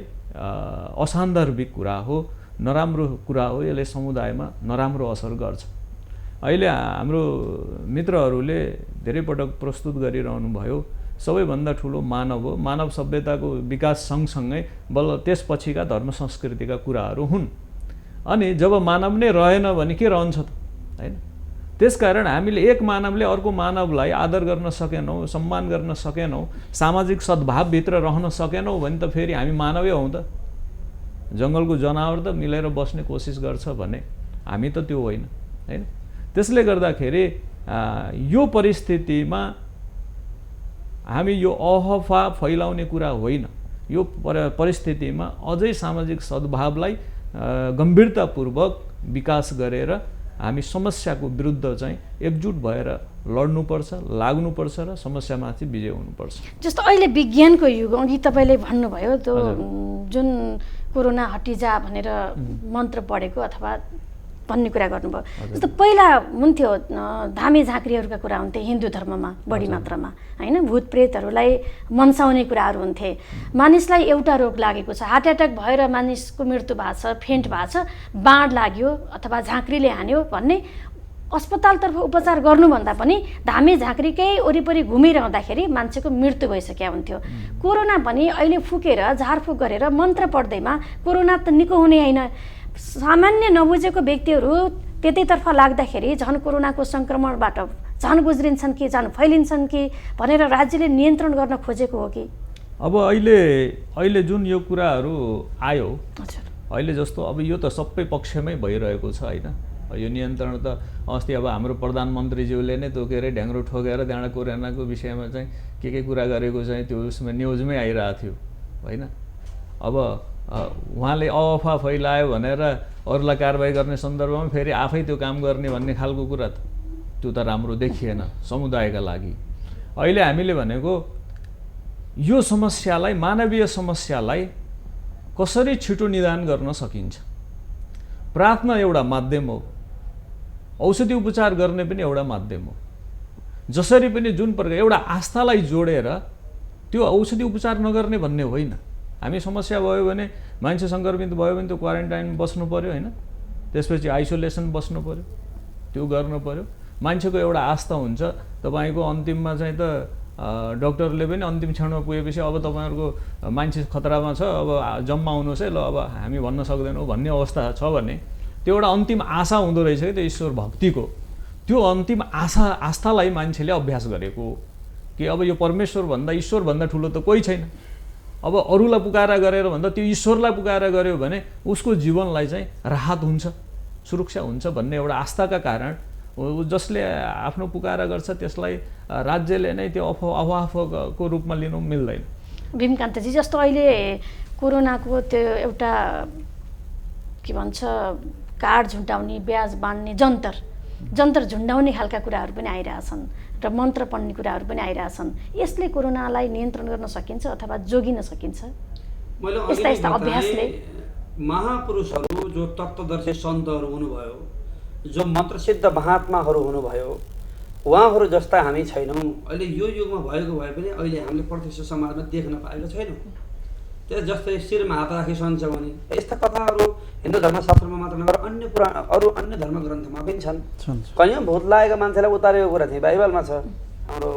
असान्दर्भिक कुरा हो, नराम्रो कुरा हो। यसले समुदायमा नराम्रो असर गर्छ। अहिले हाम्रो मित्रहरूले धेरै पटक प्रस्तुत गरिरहनु भयो, सबैभन्दा ठुलो मानव हो। मानव सभ्यताको विकास सँगसँगै बल्ल त्यसपछिका धर्म संस्कृतिका कुराहरू हुन्। अनि जब मानव नै रहेन भने के रहन्छ त, हैन? त्यसकारण हामीले एक मानवले अर्को मानवलाई आदर गर्न सकेनौँ, सम्मान गर्न सकेनौँ, सामाजिक सद्भावभित्र रहन सकेनौँ भने त फेरि हामी मानवै हौँ त। जङ्गलको जनावर त मिलेर बस्ने कोसिस गर्छ भने हामी त त्यो होइन, हैन? त्यसले गर्दाखेरि यो परिस्थितिमा हामी यो अफवाह फैलाउने कुरा होइन। यो परिस्थितिमा अझै सामाजिक सद्भावलाई गम्भीरतापूर्वक विकास गरेर हामी समस्याको विरुद्ध चाहिँ एकजुट भएर लड्नुपर्छ, लाग्नुपर्छ र समस्यामाथि विजय हुनुपर्छ। जस्तो अहिले विज्ञानको युग, अघि तपाईँले भन्नुभयो त्यो जुन कोरोना हटिजा भनेर मन्त्र पढेको अथवा भन्ने कुरा गर्नुभयो। जस्तो पहिला हुन्थ्यो धामी झाँक्रीहरूका कुरा हुन्थे हिन्दू धर्ममा बढी मात्रामा, होइन? भूत प्रेतहरूलाई मनसाउने कुराहरू हुन्थे। मानिसलाई एउटा रोग लागेको छ, हार्ट एट्याक भएर मानिसको मृत्यु भएको छ, फेन्ट भएको छ, बाँड लाग्यो अथवा झाँक्रीले हान्यो भन्ने अस्पतालतर्फ उपचार गर्नुभन्दा पनि धामी झाँक्रीकै वरिपरि घुमिरहँदाखेरि मान्छेको मृत्यु भइसकेको हुन्थ्यो। कोरोना पनि अहिले फुकेर झारफुक गरेर मन्त्र पढ्दैमा कोरोना त निको हुने होइन, सामान्य नबुझेको व्यक्तिहरू त्यतैतर्फ लाग्दाखेरि झन् कोरोनाको सङ्क्रमणबाट झन् गुज्रिन्छन् कि झन् फैलिन्छन् कि भनेर राज्यले नियन्त्रण गर्न खोजेको हो कि? अब अहिले जुन यो कुराहरू आयो, हजुर, अहिले जस्तो अब यो त सबै पक्षमै भइरहेको छ होइन। यो नियन्त्रण त अस्ति अब हाम्रो प्रधानमन्त्रीज्यूले नै त्यो के अरे ढ्याङ्ग्रो ठोकेर त्यहाँबाट कोरोनाको विषयमा चाहिँ के कुरा गरेको चाहिँ त्यो उसमा न्युजमै आइरहेको थियो होइन। अब उहाँले अफवाह फैलायो भनेर अरूलाई कारबाही गर्ने सन्दर्भमा फेरि आफै त्यो काम गर्ने भन्ने खालको कुरा त्यो त राम्रो देखिएन समुदायका लागि। अहिले हामीले भनेको यो समस्यालाई, मानवीय समस्यालाई कसरी छिटो निदान गर्न सकिन्छ। प्रार्थना एउटा माध्यम हो, औषधि उपचार गर्ने पनि एउटा माध्यम हो। जसरी पनि जुन प्रकार एउटा आस्थालाई जोडेर त्यो औषधि उपचार नगर्ने भन्ने होइन। हामी समस्या भयो भने मान्छे सङ्क्रमित भयो भने त्यो क्वारेन्टाइन बस्नु पऱ्यो होइन, त्यसपछि आइसोलेसन बस्नु पऱ्यो, त्यो गर्नु पऱ्यो। मान्छेको एउटा आस्था हुन्छ। तपाईँको अन्तिममा चाहिँ त डक्टरले पनि अन्तिम क्षणमा पुगेपछि अब तपाईँहरूको मान्छे खतरामा छ, अब जम्मा आउनुहोस् है, ल अब हामी भन्न सक्दैनौँ भन्ने अवस्था छ भने त्यो एउटा अन्तिम आशा हुँदो रहेछ कि त्यो ईश्वर भक्तिको। त्यो अन्तिम आस्थालाई मान्छेले अभ्यास गरेको कि अब यो परमेश्वरभन्दा ईश्वरभन्दा ठुलो त कोही छैन। अब अरूलाई पुकारा गरेर भन्दा त्यो ईश्वरलाई पुकारा गर्यो भने उसको जीवनलाई चाहिँ राहत हुन्छ, सुरक्षा हुन्छ भन्ने एउटा आस्थाका कारण जसले आफ्नो पुकारा गर्छ त्यसलाई राज्यले नै त्यो अफवाहको रूपमा लिनु मिल्दैन। भीमकान्तजी, जस्तो अहिले कोरोनाको त्यो एउटा के भन्छ कार्ड झुन्डाउने, ब्याज बाँड्ने, जन्तर झुन्डाउने खालका कुराहरू पनि आइरहेछन् र मन्त्र पढ्ने कुराहरू पनि आइरहेछन्। यसले कोरोनालाई नियन्त्रण गर्न सकिन्छ अथवा जोगिन सकिन्छ? यस्ता यस्ता अभ्यासले महापुरुषहरू जो तत्त्वदर्शी सन्तहरू हुनुभयो, जो मन्त्रसिद्ध महात्माहरू हुनुभयो, उहाँहरू जस्ता हामी छैनौँ। अहिले यो युगमा भएको भए पनि अहिले हामीले प्रत्यक्ष समाजमा देख्न पाएका छैनौँ। त्यस जस्तै शिरमा हात राखी सन्छ भने यस्ता कथाहरू हिन्दू धर्मशास्त्रमा मात्र नभएर अरू अन्य धर्म ग्रन्थमा पनि छन्। कहीँ भूत लागेका मान्छेलाई उतारेको कुरा चाहिँ बाइबलमा छ। हाम्रो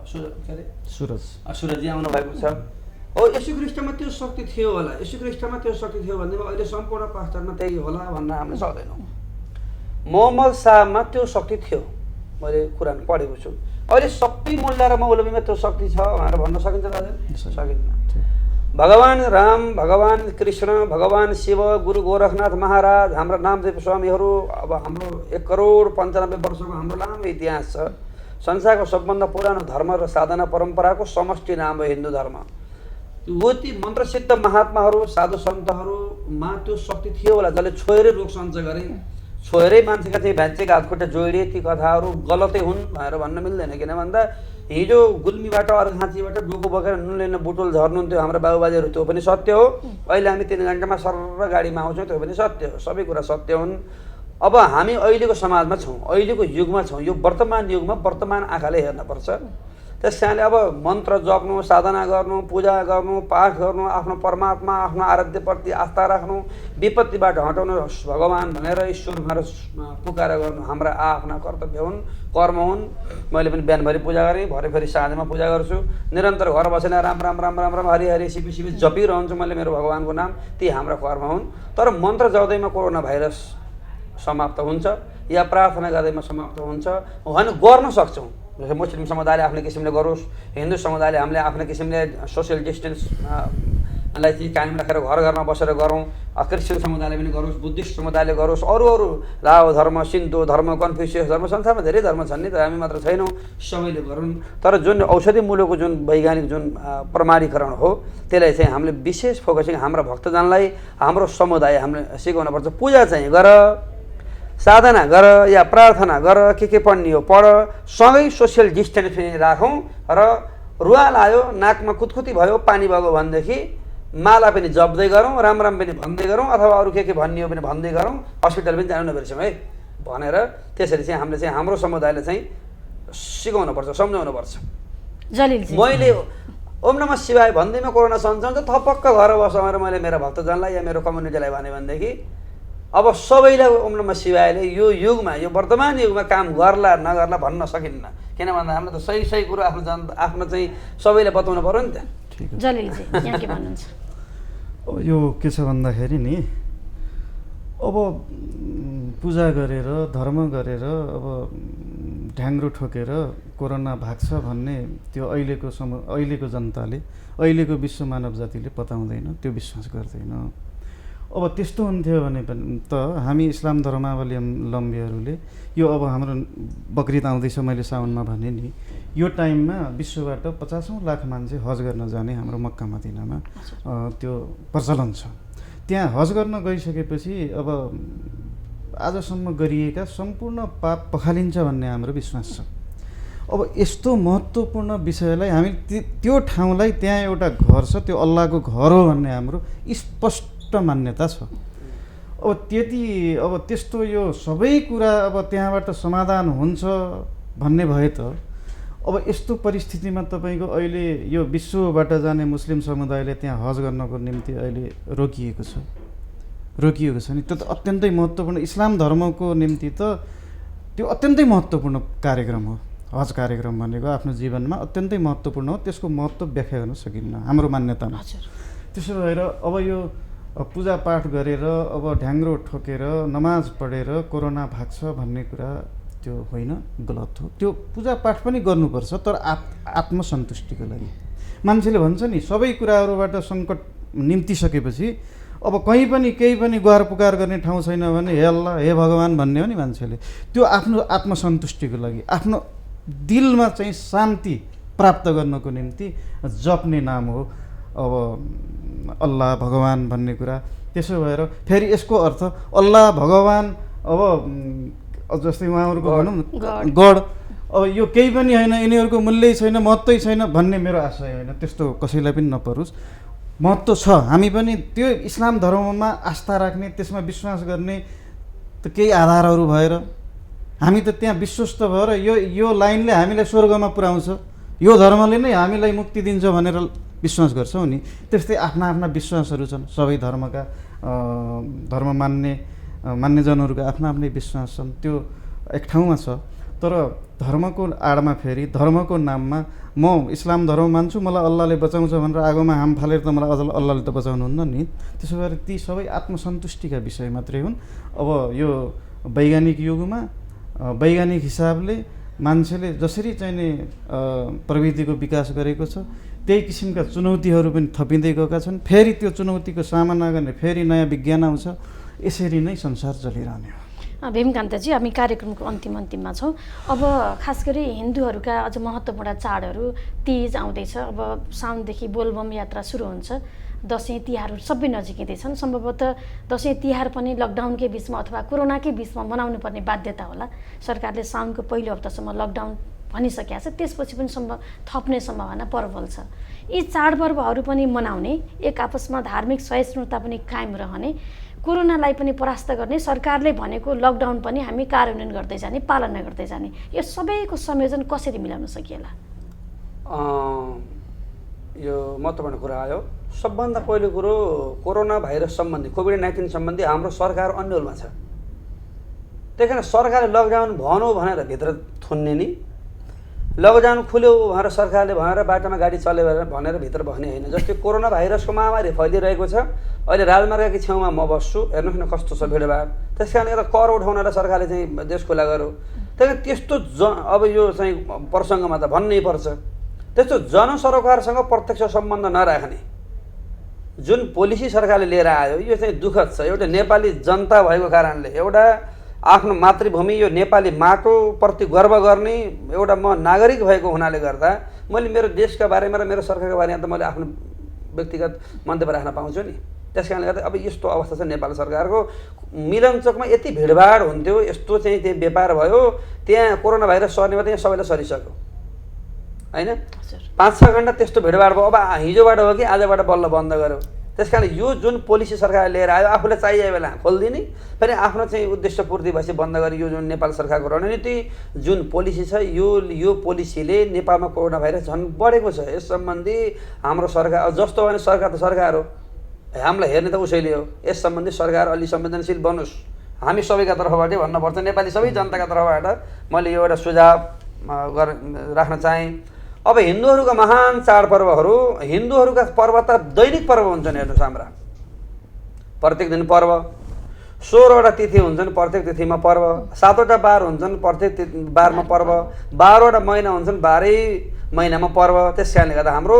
सुरजी आउनु भएको छ। हो, यसु ख्रीष्टमा त्यो शक्ति थियो होला, यसु ख्रीष्टमा त्यो शक्ति थियो भनेदेखि अहिले सम्पूर्ण पास्टरमा त्यही होला भन्न हामीले सक्दैनौँ। मोहम्मद साहबमा त्यो शक्ति थियो, मैले कुरान पढेको छु। अहिले सबै मुल्ला र मौलवीमा त्यो शक्ति छ भनेर भन्न सकिन्छ दाजु? सकिन्न। भगवान राम, भगवान कृष्ण, भगवान शिव, गुरु गोरखनाथ महाराज, हाम्रा नामदेव स्वामीहरू, अब हाम्रो 1,95,00,000 वर्षको हाम्रो लामो इतिहास छ। संसारको सबभन्दा पुरानो धर्म र साधना परम्पराको समष्टि नाम हो हिन्दू धर्म। वो ती मन्त्रसिद्ध महात्माहरू, साधु सन्तहरूमा त्यो शक्ति थियो होला, जसले छोएरै रोग सञ्चय गरे, छोएरै मान्छेका चाहिँ भ्यान्चेका हातखुट्टा जोडिए। ती कथाहरू गलतै हुन् भनेर भन्न मिल्दैन। किन भन्दा हिजो गुल्मीबाट अर्घाँचीबाट डोको बोकेर नुन लिन बुटोल झर्नुहुन्थ्यो हाम्रो बाबुबाजेहरू, त्यो पनि सत्य हो। अहिले हामी 3 घन्टामा सर्र गाडीमा आउँछौँ, त्यो पनि सत्य हो। सबै कुरा सत्य हुन्। अब हामी अहिलेको समाजमा छौँ, अहिलेको युगमा छौँ। यो वर्तमान युगमा वर्तमान आँखाले हेर्नुपर्छ। त्यस कारणले अब मन्त्र जप्नु, साधना गर्नु, पूजा गर्नु, पाठ गर्नु, आफ्नो परमात्मा, आफ्नो आराध्यप्रति आस्था राख्नु, विपत्तिबाट हटाउनु, भगवान भनेर ईश्वर भनेर पुकारा गर्नु हाम्रा आफ्ना कर्तव्य हुन्, कर्म हुन्। मैले पनि बिहानभरि पूजा गरेँ, भरे फेरि साँझमा पूजा गर्छु। निरन्तर घर बसेर राम राम राम राम राम हरि हरि सिपी सिपी जपिरहन्छु मैले मेरो भगवानको नाम। ती हाम्रा कर्म हुन्। तर मन्त्र जप्दैमा कोरोना भाइरस समाप्त हुन्छ या प्रार्थना गर्दैमा समाप्त हुन्छ भने गर्न सक्छौँ। जस्तै मुस्लिम समुदायले आफ्नो किसिमले गरोस्, हिन्दू समुदायले हामीले आफ्नो किसिमले सोसियल डिस्टेन्सलाई चाहिँ कायम राखेर घर घरमा बसेर गरौँ। क्रिस्चियन समुदायले पनि गरोस्, बुद्धिस्ट समुदायले गरोस्, अरू लाओ धर्म, सिन्तो धर्म, कन्फ्युसियस धर्म, संसारमा धेरै धर्म छन् नि त, हामी मात्र छैनौँ। सबैले गरौँ। तर जुन औषधि मूल्यको जुन वैज्ञानिक जुन प्रमाणीकरण हो त्यसलाई चाहिँ हामीले विशेष फोकसिङ हाम्रा भक्तजनलाई, हाम्रो समुदाय हामीले सिकाउनुपर्छ। पूजा चाहिँ गर, साधना गर या प्रार्थना गर, के पढ्ने हो पढ, सँगै सोसियल डिस्टेन्स पनि राखौँ। र रुवाल आयो, नाकमा कुतकुती भयो, पानी भएको भनेदेखि माला पनि जप्दै गरौँ, राम राम पनि भन्दै गरौँ, अथवा अरू के भन्ने हो पनि भन्दै गरौँ। हस्पिटल पनि जानु नबिर्सौँ है भनेर त्यसरी चाहिँ हामीले चाहिँ हाम्रो समुदायलाई चाहिँ सिकाउनुपर्छ, सम्झाउनुपर्छ। मैले ओम नमः शिवाय भन्दैमा कोरोना सन्चो त थपक्क घर बस भनेर मैले मेरो भक्तजनलाई या मेरो कम्युनिटीलाई भने भनेदेखि अब सबैलाई ओम नमः शिवायले यो युगमा यो वर्तमान युगमा काम गर्ला नगर्ला भन्न सकिन्न, किन भन्दा हाम्रो त सही सही कुरो आफ्नो चाहिँ सबैलाई बताउनु पऱ्यो नि त। जलिलजी यहाँ के भन्नुहुन्छ? अब यो के छ भन्दाखेरि नि, अब पूजा गरेर धर्म गरेर अब ढ्याङ्ग्रो ठोकेर कोरोना भाग्छ भन्ने त्यो अहिलेको जनताले, अहिलेको विश्व मानव जातिले पताउँदैन, त्यो विश्वास गर्दैन। अब त्यस्तो हुन्थ्यो भने त हामी इस्लाम धर्मावलम्बीहरूले यो अब हाम्रो बकरिद आउँदैछ, मैले साउनमा भने नि, यो टाइममा विश्वबाट 50औं लाख मान्छे हज गर्न जाने हाम्रो मक्का मदिनामा त्यो प्रचलन छ। त्यहाँ हज गर्न गइसकेपछि अब आजसम्म गरिएका सम्पूर्ण पाप पखालिन्छ भन्ने हाम्रो विश्वास छ। अब यस्तो महत्त्वपूर्ण विषयलाई हामी त्यो ठाउँलाई, त्यहाँ एउटा घर छ, त्यो अल्लाहको घर हो भन्ने हाम्रो स्पष्ट मान्यता छ। अब त्यस्तो यो सबै कुरा अब त्यहाँबाट समाधान हुन्छ भन्ने भए त अब यस्तो परिस्थितिमा तपाईँको अहिले यो विश्वबाट जाने मुस्लिम समुदायले त्यहाँ हज गर्नको निम्ति अहिले रोकिएको छ नि। त्यो त अत्यन्तै महत्त्वपूर्ण, इस्लाम धर्मको निम्ति त त्यो अत्यन्तै महत्त्वपूर्ण कार्यक्रम हो। हज कार्यक्रम भनेको आफ्नो जीवनमा अत्यन्तै महत्त्वपूर्ण हो, त्यसको महत्त्व व्याख्या गर्न सकिन्न हाम्रो मान्यतामा। त्यसो भएर अब यो पूजापाठ गरेर अब ढ्याङ्ग्रो ठोकेर नमाज पढेर कोरोना भाग्छ भन्ने कुरा त्यो होइन, गलत हो। त्यो पूजापाठ पनि गर्नुपर्छ, तर आत्मसन्तुष्टिको लागि। मान्छेले भन्छ नि सबै कुराहरूबाट सङ्कट निम्तिसकेपछि अब कहीँ पनि केही पनि गुहार पुकार गर्ने ठाउँ छैन भने हे अल्लाह हे भगवान् भन्ने हो नि मान्छेले। त्यो आफ्नो आत्मसन्तुष्टिको लागि, आफ्नो दिलमा चाहिँ शान्ति प्राप्त गर्नको निम्ति जप्ने नाम हो अब अल्लाह भगवान् भन्ने कुरा। त्यसो भएर फेरि यसको अर्थ अल्लाह भगवान् अब जस्तै उहाँहरूको भनौँ न गड, अब यो केही पनि होइन, यिनीहरूको मूल्यै छैन, महत्त्वै छैन भन्ने मेरो आशय होइन। त्यस्तो कसैलाई पनि नपरोस्। महत्त्व छ, हामी पनि त्यो इस्लाम धर्ममा आस्था राख्ने, त्यसमा विश्वास गर्ने त केही आधारहरू भएर हामी त त्यहाँ विश्वस्त भएर यो लाइनले हामीलाई स्वर्गमा पुर्याउँछ, यो धर्मले नै हामीलाई मुक्ति दिन्छ भनेर विश्वास गर्छौँ नि। त्यस्तै आफ्ना विश्वासहरू छन्, सबै धर्मका धर्म मान्यजनहरूको आफ्नै विश्वास छन्, त्यो एक ठाउँमा छ। तर धर्मको आडमा फेरि धर्मको नाममा म इस्लाम धर्म मान्छु, मलाई अल्लाहले बचाउँछ भनेर आगोमा हाम फालेर त मलाई अल्लाहले त बचाउनुहुन्न नि। त्यसो भएर ती सबै आत्मसन्तुष्टिका विषय मात्रै हुन्। अब यो वैज्ञानिक युगमा वैज्ञानिक हिसाबले मान्छेले जसरी चाहिने प्रविधिको विकास गरेको छ, त्यही किसिमका चुनौतीहरू पनि थपिँदै गएका छन्। फेरि त्यो चुनौतीको सामना गर्ने फेरि नयाँ विज्ञान आउँछ। यसरी नै संसार चलिरहने हो। भीमकान्तजी, हामी कार्यक्रमको अन्तिममा छौँ। अब खास गरी हिन्दूहरूका अझ महत्त्वपूर्ण चाडहरू तीज आउँदैछ, अब साउनदेखि बोलबम यात्रा सुरु हुन्छ, दसैँ तिहारहरू सबै नजिकै छन्। सम्भवतः दसैँ तिहार पनि लकडाउनकै बिचमा अथवा कोरोनाकै बिचमा मनाउनु पर्ने बाध्यता होला। सरकारले साउनको पहिलो हप्तासम्म लकडाउन भनिसकेको छ, त्यसपछि पनि थप्ने सम्भावना प्रबल छ। यी चाडपर्वहरू पनि मनाउने, एक आपसमा धार्मिक सहिष्णुता पनि कायम रहने, कोरोनालाई पनि परास्त गर्ने, सरकारले भनेको लकडाउन पनि हामी कार्यान्वयन गर्दै जाने, पालना गर्दै जाने, यो सबैको संयोजन कसरी मिलाउन सकिएला? यो महत्त्वपूर्ण कुरा आयो। सबभन्दा पहिलो कुरो कोरोना भाइरस सम्बन्धी, कोभिड-19 सम्बन्धी हाम्रो सरकार अन्यलमा छ। त्यही कारण सरकारले लकडाउन भनौँ भनेर भित्र थुन्ने नि, लकडाउन खुल्यो भनेर सरकारले भनेर बाटोमा गाडी चल्यो भनेर भित्र बस्ने होइन। जस्तै कोरोना भाइरसको महामारी फैलिरहेको छ, अहिले राजमार्गकै छेउमा म बस्छु, हेर्नुहोस् न कस्तो छ भिडभाड। त्यस कारण एउटा कर उठाउनलाई सरकारले चाहिँ देश खुला गर्यो। त्यही त्यस्तो अब यो चाहिँ प्रसङ्गमा त भन्नै पर्छ, त्यस्तो जनसरोकारसँग प्रत्यक्ष सम्बन्ध नराख्ने जुन पोलिसी सरकारले लिएर आयो, यो चाहिँ दुःखद छ। एउटा नेपाली जनता भएको कारणले, एउटा आफ्नो मातृभूमि यो नेपाली माटोप्रति गर्व गर्ने एउटा म नागरिक भएको हुनाले गर्दा मैले मेरो देशका बारेमा र मेरो सरकारको बारेमा त मैले आफ्नो व्यक्तिगत मन्तव्य राख्न पाउँछु नि। त्यस कारणले गर्दा अब यस्तो अवस्था छ नेपाल सरकारको। मिलनचोकमा यति भिडभाड हुन्थ्यो, यस्तो चाहिँ त्यहाँ व्यापार भयो, त्यहाँ कोरोना भाइरस सर्नेमा त्यहाँ सबैलाई सरिसक्यो होइन। 5-6 घन्टा त्यस्तो भिडभाड भयो। अब हिजोबाट हो कि आजबाट बल्ल बन्द गर्यो। त्यस कारण यो जुन पोलिसी सरकारले लिएर आयो, आफूलाई चाहिए बेला खोलिदिने, फेरि आफ्नो चाहिँ उद्देश्य पूर्ति भएपछि बन्द गरी, यो जुन नेपाल सरकारको रणनीति जुन पोलिसी छ, यो पोलिसीले नेपालमा कोरोना भाइरस झन् बढेको छ। यस सम्बन्धी हाम्रो सरकार जस्तो भने सरकार त सरकार हो हामीलाई हेर्ने त उसैले हो। यस सम्बन्धी सरकार अलि संवेदनशील बनोस्, हामी सबैका तर्फबाटै भन्नुपर्छ, नेपाली सबै जनताका तर्फबाट मैले यो एउटा सुझाव राख्न चाहेँ। अब हिन्दूहरूका महान चाडपर्वहरू, हिन्दूहरूका पर्व त दैनिक पर्व हुन्छन्। हेर्नुहोस्, हाम्रा प्रत्येक दिन पर्व, 16वटा तिथि हुन्छन्, प्रत्येक तिथिमा पर्व, 7वटा बार हुन्छन्, प्रत्येक बारमा पर्व, 12वटा महिना हुन्छन्, 12 महिनामा पर्व। त्यस कारणले गर्दा हाम्रो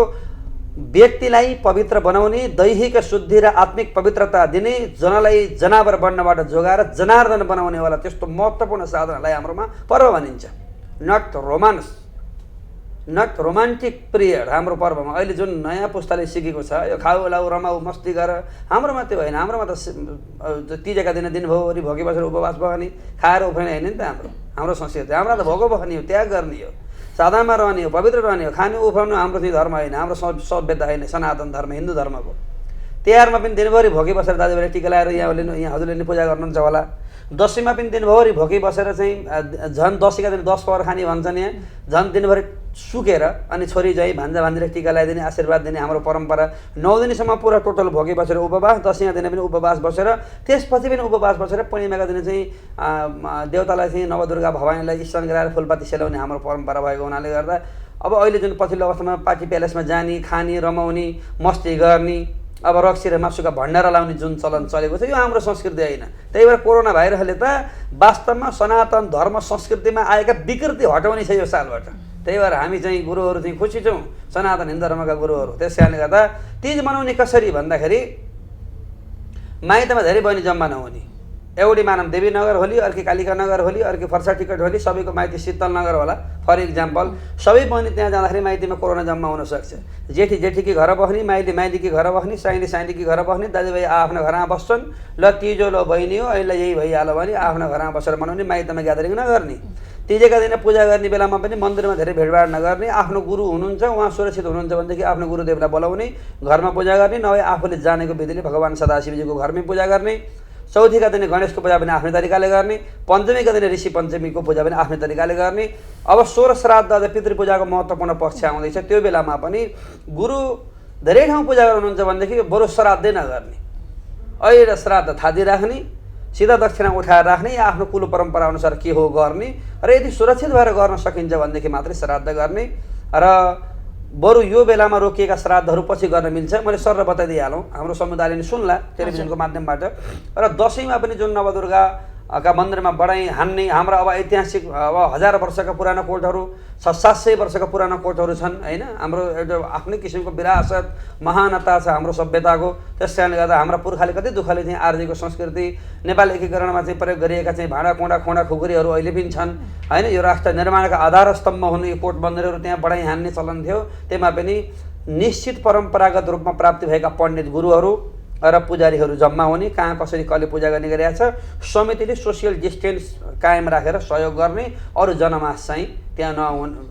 व्यक्तिलाई पवित्र बनाउने, दैहिक शुद्धि र आत्मिक पवित्रता दिने, जनलाई जनावर बन्नबाट जोगाएर जनार्दन बनाउनेवाला त्यस्तो महत्त्वपूर्ण साधनालाई हाम्रोमा पर्व भनिन्छ। नट रोमान्टिक पिरियड हाम्रो पर्वमा अहिले जुन नयाँ पुस्ताले सिकेको छ, यो खाऊ लाऊ रमाऊ मस्ती गर, हाम्रोमा त्यो होइन। हाम्रोमा त तिजेका दिन दिनभरि भोके बसेर उपवास बस्ने, खाएर उफ्रिने होइन नि त हाम्रो संस्कृति। हाम्रा त भोको बस्ने हो, त्याग गर्ने हो, साधामा रहने हो, पवित्र रहने हो। खानु उफ्राउनु हाम्रो चाहिँ धर्म होइन, हाम्रो सभ्यता होइन, सनातन धर्म हिन्दू धर्मको। तिहारमा पनि दिनभरि भोके बसेर दाजुभाइले टिका लगाएर यहाँ हजुरले नि पूजा गर्नुहुन्छ होला। दसैँमा पनि दिनभरि भोके बसेर चाहिँ झन् दसैँका दिन 10 पहर खाने भन्छन्। यहाँ झन् दिनभरि सुकेर अनि छोरी जाइ भान्जा भान्जीले टिका लगाइदिने, आशीर्वाद दिने हाम्रो परम्परा। 9 दिनसम्म पुरा टोटल भोके बसेर उपवास, दसैँका दिन पनि उपवास बसेर, त्यसपछि पनि उपवास बसेर पूर्णिमाका दिन चाहिँ देवतालाई चाहिँ नवदुर्गा भवानीलाई स्नान गराएर फुलपाती सेलाउने हाम्रो परम्परा भएको हुनाले गर्दा अब अहिले जुन पछिल्लो अवस्थामा पार्टी प्यालेसमा जाने, खाने, रमाउने, मस्ती गर्ने, अब रक्सी र मासुका भण्डारा लाउने जुन चलन चलेको छ, यो हाम्रो संस्कृति होइन। त्यही भएर कोरोना भाइरसले त वास्तवमा सनातन धर्म संस्कृतिमा आएका विकृति हटाउने छ यो सालबाट। त्यही भएर हामी चाहिँ गुरुहरू चाहिँ खुसी छौँ, सनातन हिन्दू धर्मका गुरुहरू। त्यस कारणले गर्दा तीज मनाउने कसरी भन्दाखेरि माइतमा धेरै बहिनी जम्मा नहुने, एउटी मानव देवी नगर होली, अर्की कालिका नगर होली, अर्की फर्सा टिकट होली, सबैको माइती शीतल नगर होला फर इक्जाम्पल। सबै बहिनी त्यहाँ जाँदाखेरि माइतीमा कोरोना जम्मा हुनसक्छ। जेठी जेठीकी घर बस्ने, माइली माइलीकी घर बस्ने, साइली साइलीकी घर बस्ने, दाजुभाइ आफ्नो घरमा बस्छन्। ल तिजो लो बहिनी हो, अहिले यही भइहाल्यो भने आफ्नो घरमा बसेर मनाउने, माइतमा ग्यादरिङ नगर्ने। तिजेका दिन पूजा गर्ने बेलामा पनि मन्दिरमा धेरै भेटभाड नगर्ने। आफ्नो गुरु हुनुहुन्छ, उहाँ सुरक्षित हुनुहुन्छ भनेदेखि आफ्नो गुरुदेवलाई बोलाउने, घरमा पूजा गर्ने, नभए आफूले जानेको विधिले भगवान् सदाशिवजीको घरमै पूजा गर्ने। चौथीका दिन गणेशको पूजा पनि आफ्नै तरिकाले गर्ने, पञ्चमीका दिन ऋषि पञ्चमीको पूजा पनि आफ्नै तरिकाले गर्ने। अब 16 श्राद्ध अझ पितृपूजाको महत्त्वपूर्ण पक्ष आउँदैछ, त्यो बेलामा पनि गुरु धेरै ठाउँ पूजा गर्नुहुन्छ भनेदेखि बरु श्राद्धै नगर्ने, अहिले श्राद्ध थादिराख्ने, सिधा दक्षिणा उठाएर राख्ने, या आफ्नो कुल परम्परा अनुसार के हो गर्ने, र यदि सुरक्षित भएर गर्न सकिन्छ भनेदेखि मात्रै श्राद्ध गर्ने। र बरु यो बेलामा रोकिएका श्राद्धहरू पछि गर्न मिल्छ। मैले सर बताइदिइहालौँ, हाम्रो समुदायले नि सुन्ला टेलिभिजनको माध्यमबाट। र दसैँमा पनि जुन नवदुर्गा का मन्दिरमा बढाइ हान्ने, हाम्रा अब ऐतिहासिक अब 1000 वर्षका पुराना कोटहरू, 700 वर्षका पुराना कोटहरू छन् होइन। हाम्रो एउटा आफ्नै किसिमको विरासत महानता छ हाम्रो सभ्यताको। त्यस कारणले गर्दा हाम्रा पुर्खाले कति दुःखले चाहिँ आर्जेको संस्कृति, नेपाल एकीकरणमा चाहिँ प्रयोग गरिएका चाहिँ भाँडा कुँडा खोँडा खुकुरीहरू अहिले पनि छन् होइन। यो राष्ट्र निर्माणका आधार स्तम्भ हुने यो कोट मन्दिरहरू त्यहाँ बढाइ हान्ने चलन थियो। त्यसमा पनि निश्चित परम्परागत रूपमा प्राप्ति भएका पण्डित गुरुहरू र पुजारीहरू जम्मा हुने, कहाँ कसरी कसले पूजा गर्ने गरिरहेको छ। समितिले सोसियल डिस्टेन्स कायम राखेर सहयोग गर्ने, अरू जनमास चाहिँ त्यहाँ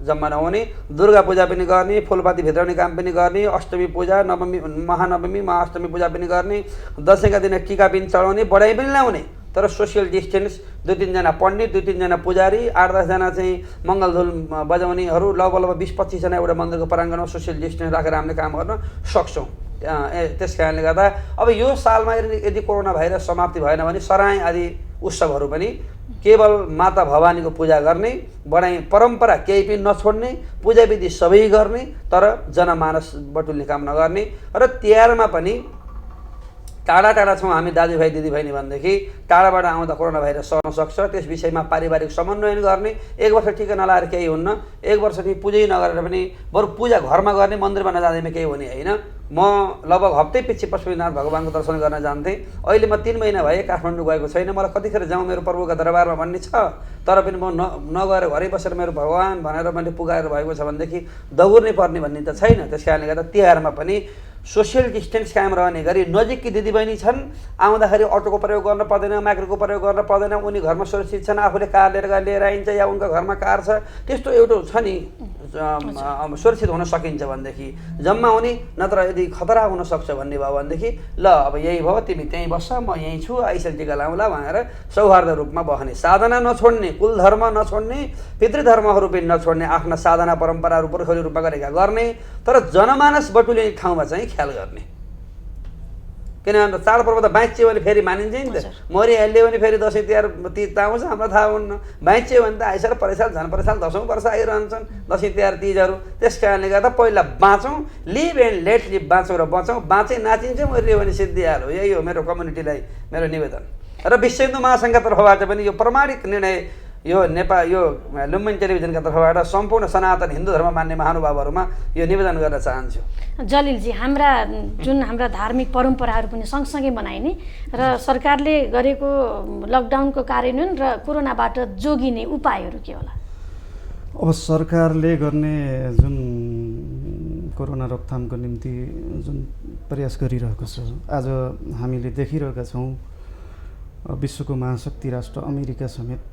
जम्मा नहुने। दुर्गा पूजा पनि गर्ने, फुलपाती भित्राउने काम पनि गर्ने, अष्टमी पूजा, नवमी महानवमी महाअष्टमी पूजा पनि गर्ने, दसैँका दिन टिका पनि चढाउने, बढाइ पनि ल्याउने। तर सोसियल डिस्टेन्स 2-3 जना पण्डित, 2-3 जना पुजारी, 8-10 जना चाहिँ मङ्गलधुल बजाउनेहरू, लगभग 20-25 जना एउटा मन्दिरको प्राङ्गणमा सोसियल डिस्टेन्स राखेर हामीले काम गर्न सक्छौँ। त्यस कारणले गर्दा अब यो सालमा यदि कोरोना भाइरस समाप्ति भएन भने सराय आदि उत्सवहरू पनि केवल माता भवानीको पूजा गर्ने, बढाइ परम्परा केही पनि नछोड्ने, पूजाविधि सबै गर्ने, तर जनमानस बटुल्ने काम नगर्ने। र तिहारमा पनि टाढा टाढा छौँ हामी दाजुभाइ दिदीबहिनी भनेदेखि टाढाबाट आउँदा कोरोना भाइरस सर्न सक्छ। त्यस विषयमा पारिवारिक समन्वयन गर्ने, 1 वर्ष टिका नलाएर केही हुन्न, 1 वर्ष चाहिँ पूजै नगरेर पनि बरु पूजा घरमा गर्ने, मन्दिरमा नजाँदैमा केही हुने होइन। म लगभग हप्तै पछि पशुपतिनाथ भगवान्को दर्शन गर्न जान्थेँ। अहिले म 3 महिना भए काठमाडौँ गएको छैन। मलाई कतिखेर जाउँ मेरो प्रभुका दरबारमा भन्ने छ, तर पनि म नगएर घरै बसेर मेरो भगवान् भनेर मैले पुगाएर भएको छ भनेदेखि दगुर्नै पर्ने भन्ने त छैन। त्यस कारणले गर्दा तिहारमा पनि सोसियल डिस्टेन्स कायम रहने गरी नजिककी दिदीबहिनी छन्, आउँदाखेरि अटोको प्रयोग गर्न पर्दैन, माइक्रोको प्रयोग गर्न पर्दैन, उनी घरमा सुरक्षित छन्, आफूले कार लिएर आइन्छ या उनका घरमा कार छ, त्यस्तो एउटा छ नि सुरक्षित हुन सकिन्छ भनेदेखि जम्मा हुने। नत्र यदि खतरा हुनसक्छ भन्ने भयो भनेदेखि ल अब यही भयो, तिमी त्यहीँ बस्छ, म यहीँ छु, आइसल टिका लाउँला भनेर सौहार्द रूपमा बस्ने, साधना नछोड्ने, कुल धर्म नछोड्ने, पितृधर्महरू पनि नछोड्ने, आफ्ना साधना परम्पराहरू पुर्खौली रूपमा गरेका गर्ने, तर जनमानस बटुलिने ठाउँमा चाहिँ ख्याल गर्ने। किनभने चाडपर्व त बाँच्यो भने फेरि मानिन्छ नि त, मरिहाल्यो भने फेरि दसैँ तिहार तिज त आउँछ, हामीलाई थाहा हुन्न। बाँच्यो भने त आइसाल परेसाल झन् परेसाल 10औँ वर्ष आइरहन्छन् दसैँ तिहार तिजहरू। त्यस कारणले गर्दा पहिला बाँचौँ, लिभ एन्ड लेट लिभ, बाँचौँ र बचाउँ। बाँचे नाचिन्छ, मरियो भने सिद्धिहाल्यो। यही हो मेरो कम्युनिटीलाई मेरो निवेदन। र विश्व हिन्दू महासङ्घका तर्फबाट पनि यो प्रमाणित निर्णय यो यो लुम्बिनी टेलिभिजनका तर्फबाट सम्पूर्ण सनातन हिन्दू धर्म मान्ने महानुभावहरूमा यो निवेदन गर्न चाहन्छु। जलिलजी, हाम्रा धार्मिक परम्पराहरू पनि सँगसँगै मनाइने र सरकारले गरेको लकडाउनको कार्यान्वयन र कोरोनाबाट जोगिने उपायहरू के होला? अब सरकारले गर्ने जुन कोरोना रोकथामको निम्ति जुन प्रयास गरिरहेको छ, आज हामीले देखिरहेका छौँ विश्वको महाशक्ति राष्ट्र अमेरिका समेत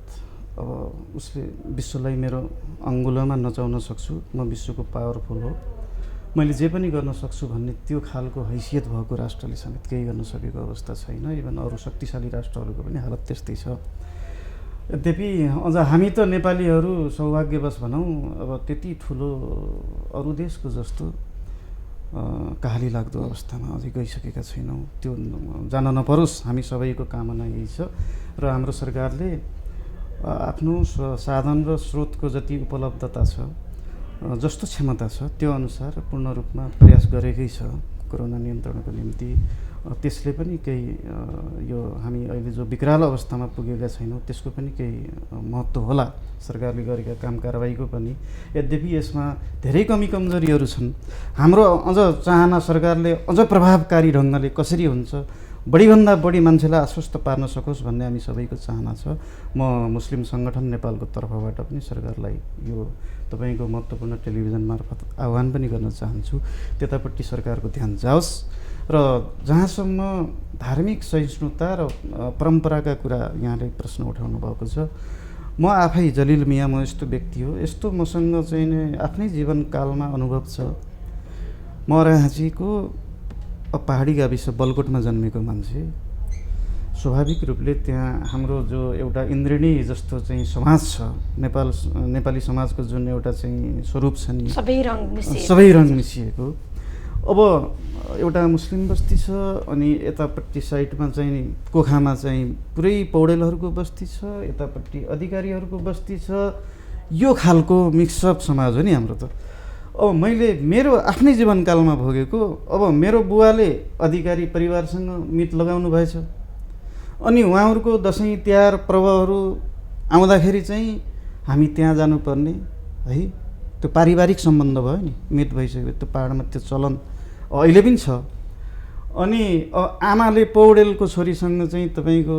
अब उसले विश्वलाई मेरो अङ्गुलोमा नचाउन सक्छु, म विश्वको पावरफुल हो, मैले जे पनि गर्न सक्छु भन्ने त्यो खालको हैसियत भएको राष्ट्रले समेत केही गर्न सकेको अवस्था छैन। इभन अरू शक्तिशाली राष्ट्रहरूको पनि हालत त्यस्तै छ। यद्यपि अझ हामी त नेपालीहरू सौभाग्यवश भनौँ, अब त्यति ठुलो अरू देशको जस्तो कहाली लाग्दो अवस्थामा अझै गइसकेका छैनौँ। त्यो जान नपरोस्, हामी सबैको कामना यही छ। र हाम्रो सरकारले आफ्नो साधन र स्रोतको जति उपलब्धता छ, जस्तो क्षमता छ त्यो अनुसार पूर्ण रूपमा प्रयास गरेकै छ कोरोना नियन्त्रणको निम्ति। त्यसले पनि केही यो हामी अहिले जो विकराल अवस्थामा पुगेका छैनौँ त्यसको पनि केही महत्त्व होला सरकारले गरेका काम कारबाहीको पनि। यद्यपि यसमा धेरै कमी कमजोरीहरू छन्। हाम्रो अझ चाहना सरकारले अझ प्रभावकारी ढङ्गले कसरी हुन्छ, बढीभन्दा बढी मान्छेलाई आश्वस्त पार्न सकोस् भन्ने हामी सबैको चाहना छ। म मुस्लिम सङ्गठन नेपालको तर्फबाट पनि सरकारलाई यो तपाईँको महत्त्वपूर्ण टेलिभिजन मार्फत आह्वान पनि गर्न चाहन्छु, त्यतापट्टि सरकारको ध्यान जाओस्। र जहाँसम्म धार्मिक सहिष्णुता र परम्पराका कुरा यहाँले प्रश्न उठाउनु भएको छ, म आफै जलिल मिया म यस्तो व्यक्ति हो, यस्तो मसँग चाहिँ आफ्नै जीवनकालमा अनुभव छ। म राहाँचीको पहाडी गाविस बलकोटमा जन्मेको मान्छे, स्वाभाविक रूपले त्यहाँ हाम्रो जो एउटा इन्द्रिणी जस्तो चाहिँ समाज छ, नेपाली समाजको जुन एउटा चाहिँ स्वरूप छ नि, सबै रङ मिसिएको। अब एउटा मुस्लिम बस्ती छ, अनि यतापट्टि साइडमा चाहिँ कोखामा चाहिँ पुरै पौडेलहरूको बस्ती छ, यतापट्टि अधिकारीहरूको बस्ती छ। यो खालको मिक्सअप समाज हो नि हाम्रो त। अब मैले मेरो आफ्नै जीवनकालमा भोगेको, अब मेरो बुवाले अधिकारी परिवारसँग मित लगाउनु भएछ, अनि उहाँहरूको दसैँ तिहार पर्वहरू आउँदाखेरि चाहिँ हामी त्यहाँ जानुपर्ने है, त्यो पारिवारिक सम्बन्ध भयो नि, मित भइसक्यो। त्यो पाहाडमा त्यो चलन अहिले पनि छ। अनि आमाले पौडेलको छोरीसँग चाहिँ तपाईँको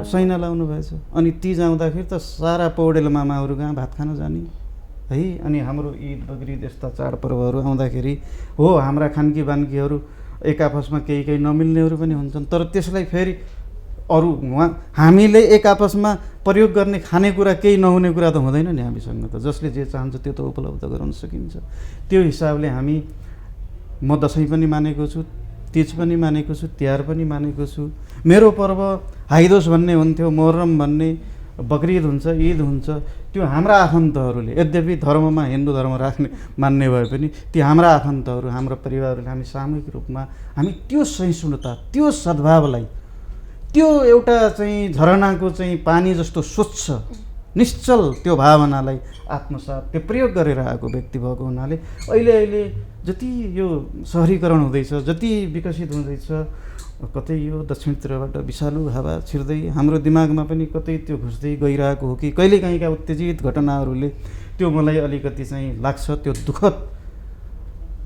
सैना लाउनु भएछ, अनि तिज आउँदाखेरि त सारा पौडेल मामाहरू कहाँ भात खान जाने है। अनि हाम्रो ईद बकरिद यस्ता चाडपर्वहरू आउँदाखेरि हो हाम्रा खानकी बानकीहरू एक आपसमा केही नमिल्नेहरू पनि हुन्छन्, तर त्यसलाई फेरि अरू हामीले एक आपसमा प्रयोग गर्ने खानेकुरा केही नहुने कुरा त हुँदैन नि हामीसँग त। जसले जे चाहन्छ त्यो त उपलब्ध गराउन सकिन्छ। त्यो हिसाबले म दसैँ पनि मानेको छु, तिज पनि मानेको छु, तिहार पनि मानेको छु। मेरो पर्व हाइदोस भन्ने हुन्थ्यो, मोहर्रम भन्ने, बकरिद हुन्छ, ईद हुन्छ, त्यो हाम्रा आफन्तहरूले, यद्यपि धर्ममा हिन्दू धर्म मान्ने भए पनि ती हाम्रा आफन्तहरू, हाम्रो परिवारहरूले हामी सामूहिक रूपमा हामी त्यो सहिष्णुता, त्यो सद्भावलाई, त्यो एउटा चाहिँ झरनाको चाहिँ पानी जस्तो स्वच्छ निश्चल त्यो भावनालाई आत्मसात, त्यो प्रयोग गरेर आएको व्यक्ति भएको हुनाले अहिले जति यो सहरीकरण हुँदैछ, जति विकसित हुँदैछ, कतै यो दक्षिणतिरबाट विषालु हावा छिर्दै हाम्रो दिमागमा पनि कतै त्यो घुस्दै गइरहेको हो कि कहिलेकाहीँका उत्तेजित घटनाहरूले त्यो मलाई अलिकति चाहिँ लाग्छ। त्यो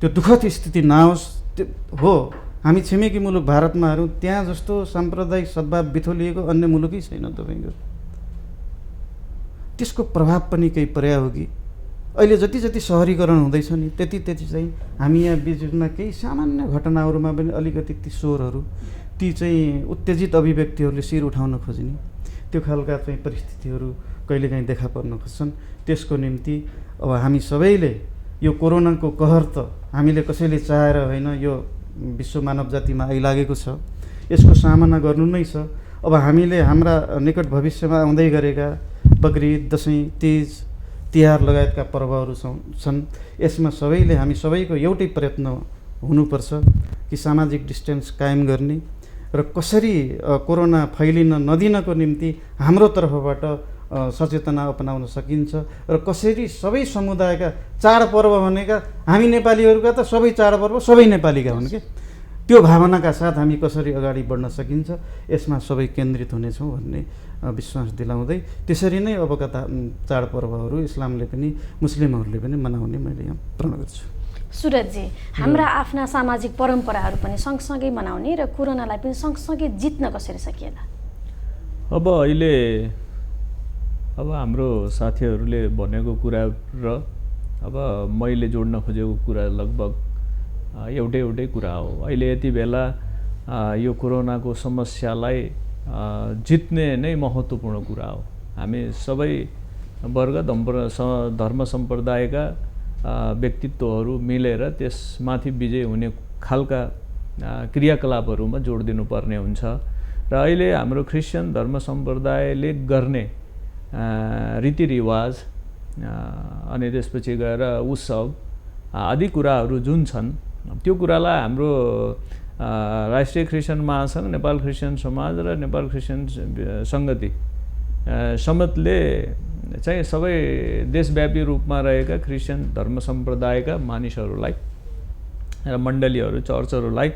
दुःखद स्थिति नआओस्। त्यो हो, हामी छिमेकी मुलुक भारतमा हेरौँ, त्यहाँ जस्तो साम्प्रदायिक सद्भाव बिथोलिएको अन्य मुलुकै छैन तपाईँको। त्यसको प्रभाव पनि केही पर्या हो कि अहिले जति सहरीकरण हुँदैछ नि त्यति चाहिँ हामी यहाँ बिचमा केही सामान्य घटनाहरूमा पनि अलिकति ती स्वरहरू, ती चाहिँ उत्तेजित अभिव्यक्तिहरूले शिर उठाउन खोज्ने त्यो खालका चाहिँ परिस्थितिहरू कहिलेकाहीँ देखा पर्न खोज्छन्। त्यसको निम्ति अब हामी सबैले यो कोरोनाको कहर त हामीले कसैले चाहेर होइन, यो विश्व मानव जातिमा आइलागेको छ, यसको सामना गर्नु नै छ। अब हामीले हाम्रा निकट भविष्यमा आउँदै गरेका बकरिद, दसैँ, तिज, तिहार लगायतका पर्वहरू छन्। यसमा हामी सबैको एउटै प्रयत्न हुनुपर्छ कि सामाजिक डिस्टेन्स कायम गर्ने र कसरी कोरोना फैलिन नदिनको निम्ति हाम्रो तर्फबाट सचेतना अपनाउन सकिन्छ र कसरी सबै समुदायका चाडपर्व भनेका हामी नेपालीहरूका त सबै चाडपर्व सबै नेपालीका हुन् कि त्यो भावनाका साथ हामी कसरी अगाडि बढ्न सकिन्छ यसमा सबै केन्द्रित हुनेछौँ भन्ने विश्वास दिलाउँदै त्यसरी नै अबका चाडपर्वहरू इस्लामले पनि मुस्लिमहरूले पनि मनाउने मैले यहाँ प्रण गर्छु। सुरजजी, हाम्रा आफ्ना सामाजिक परम्पराहरू पनि सँगसँगै मनाउने र कोरोनालाई पनि सँगसँगै जित्न कसरी सकिएला? अब हाम्रो साथीहरूले भनेको कुरा र अब मैले जोड्न खोजेको कुरा लगभग एउटै कुरा हो। अहिले यति बेला यो कोरोनाको समस्यालाई जित्ने नै महत्त्वपूर्ण कुरा हो। हामी सबै वर्ग धर्म सम्प्रदायका व्यक्तित्वहरू मिलेर त्यसमाथि विजय हुने खालका क्रियाकलापहरूमा जोड दिनुपर्ने हुन्छ र अहिले हाम्रो क्रिस्चियन धर्म सम्प्रदायले गर्ने रीतिरिवाज अनि त्यसपछि गएर उत्सव आदि कुराहरू जुन छन् त्यो कुरालाई हाम्रो राष्ट्रिय क्रिस्चियन महासङ्घ, नेपाल क्रिस्चियन समाज र नेपाल क्रिस्चियन सङ्गति समेतले चाहिँ सबै देशव्यापी रूपमा रहेका क्रिस्चियन धर्म सम्प्रदायका मानिसहरूलाई र मण्डलीहरू चर्चहरूलाई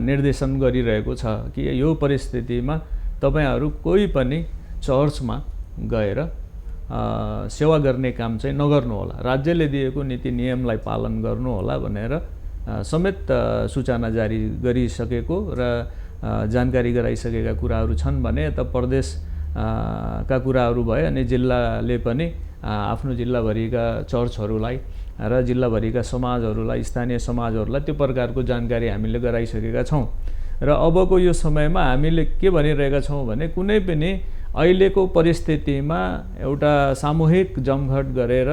निर्देशन गरिरहेको छ कि यो परिस्थितिमा तपाईँहरू कोही पनि चर्चमा गएर सेवा गर्ने काम चाहिँ नगर्नुहोला, राज्यले दिएको नीति नियमलाई पालन गर्नुहोला भनेर समेत सूचना जारी गरिसकेको र जानकारी गराइसकेका कुराहरू छन् भने यता प्रदेश का कुराहरू भए अनि जिल्लाले पनि आफ्नो जिल्लाभरिका चर्चहरूलाई र जिल्लाभरिका समाजहरूलाई, स्थानीय समाजहरूलाई त्यो प्रकारको जानकारी हामीले गराइसकेका छौँ। र अबको यो समयमा हामीले के भनिरहेका छौँ भने कुनै पनि अहिलेको परिस्थितिमा एउटा सामूहिक जमघट गरेर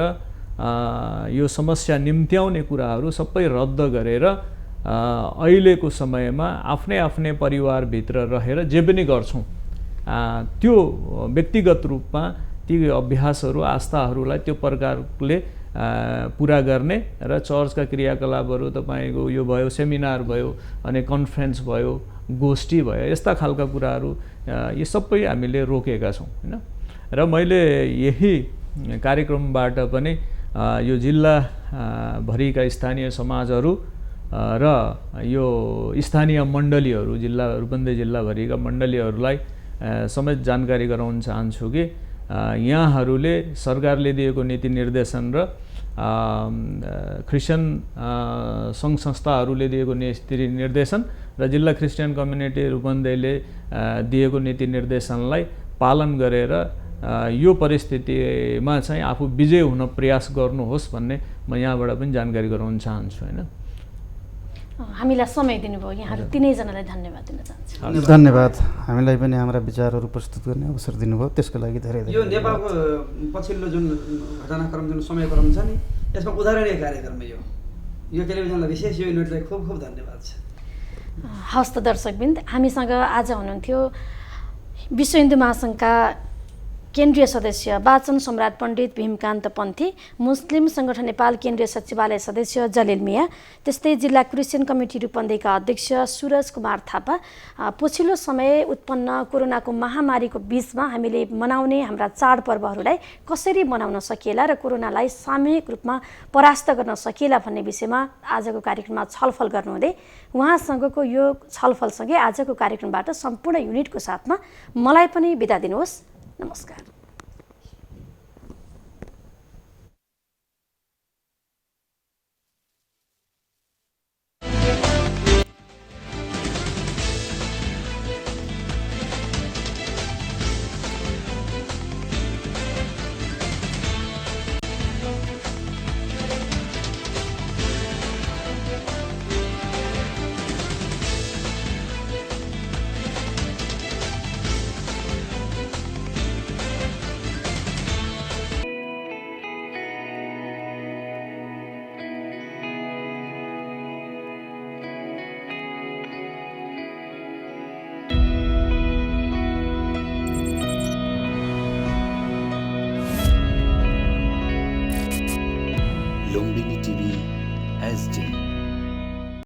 यो समस्या निम्त्याउने कुराहरू सबै रद्द गरेर अहिलेको समयमा आफ्नै परिवारभित्र रहेर जे पनि गर्छौँ त्यो व्यक्तिगत रूपमा ती अभ्यासहरू आस्थाहरूलाई त्यो प्रकारले पुरा गर्ने र चर्चका क्रियाकलापहरू तपाईँको यो भयो, सेमिनार भयो अनि कन्फरेन्स भयो, गोष्ठी भयो, यस्ता खालका कुराहरू यी सबै हामीले रोकेका छौँ हैन। र मैले यही कार्यक्रमबाट पनि यो जिल्ला भरिका स्थानीय समाजहरू र यो स्थानीय मण्डलीहरू रूपन्देही जिल्लाभरिका मण्डलीहरूलाई समेत जानकारी गराउन चाहन्छु कि यहाँहरूले सरकारले दिएको नीति निर्देशन र क्रिस्चियन सङ्घ संस्थाहरूले दिएको नीति निर्देशन र जिल्ला क्रिस्चियन कम्युनिटी रूपन्देहीले दिएको नीति निर्देशनलाई पालन गरेर यो परिस्थितिमा चाहिँ आफू विजय हुन प्रयास गर्नुहोस् भन्ने म यहाँबाट पनि जानकारी गराउन चाहन्छु हैन। हामीलाई समय दिनुभयो, यहाँहरू तिनैजनालाई धन्यवाद दिन चाहन्छु। धन्यवाद। हामीलाई पनि हाम्रा विचारहरू प्रस्तुत गर्ने अवसर दिनुभयो, त्यसको लागि धेरै यो नेपालको पछिल्लो जुन घटनाक्रम जुन समयक्रम छ नि, यसमा उदाहरणीय कार्यक्रम यो टेलिभिजनलाई विशेष यो युनिटलाई खूब धन्यवाद छ। हस्त दर्शकवृन्द, हामीसँग आज हुनुहुन्थ्यो विश्व हिन्दू महासङ्घका केन्द्रीय सदस्य वाचन सम्राट पण्डित भीमकान्त पन्थी, मुस्लिम सङ्गठन नेपाल केन्द्रीय सचिवालय सदस्य जलिल मिया, त्यस्तै जिल्ला क्रिस्चियन कमिटी रूपन्देहीका अध्यक्ष सुरज कुमार थापा। पछिल्लो समय उत्पन्न कोरोनाको महामारीको बीचमा हामीले मनाउने हाम्रा चाडपर्वहरूलाई कसरी मनाउन सकिएला र कोरोनालाई सामूहिक रूपमा परास्त गर्न सकिएला भन्ने विषयमा आजको कार्यक्रममा छलफल गर्नुहुँदै उहाँसँगको यो छलफलसँगै आजको कार्यक्रमबाट सम्पूर्ण युनिटको साथमा मलाई पनि बिदा दिनुहोस्। नमस्कार। Lumbini TV SD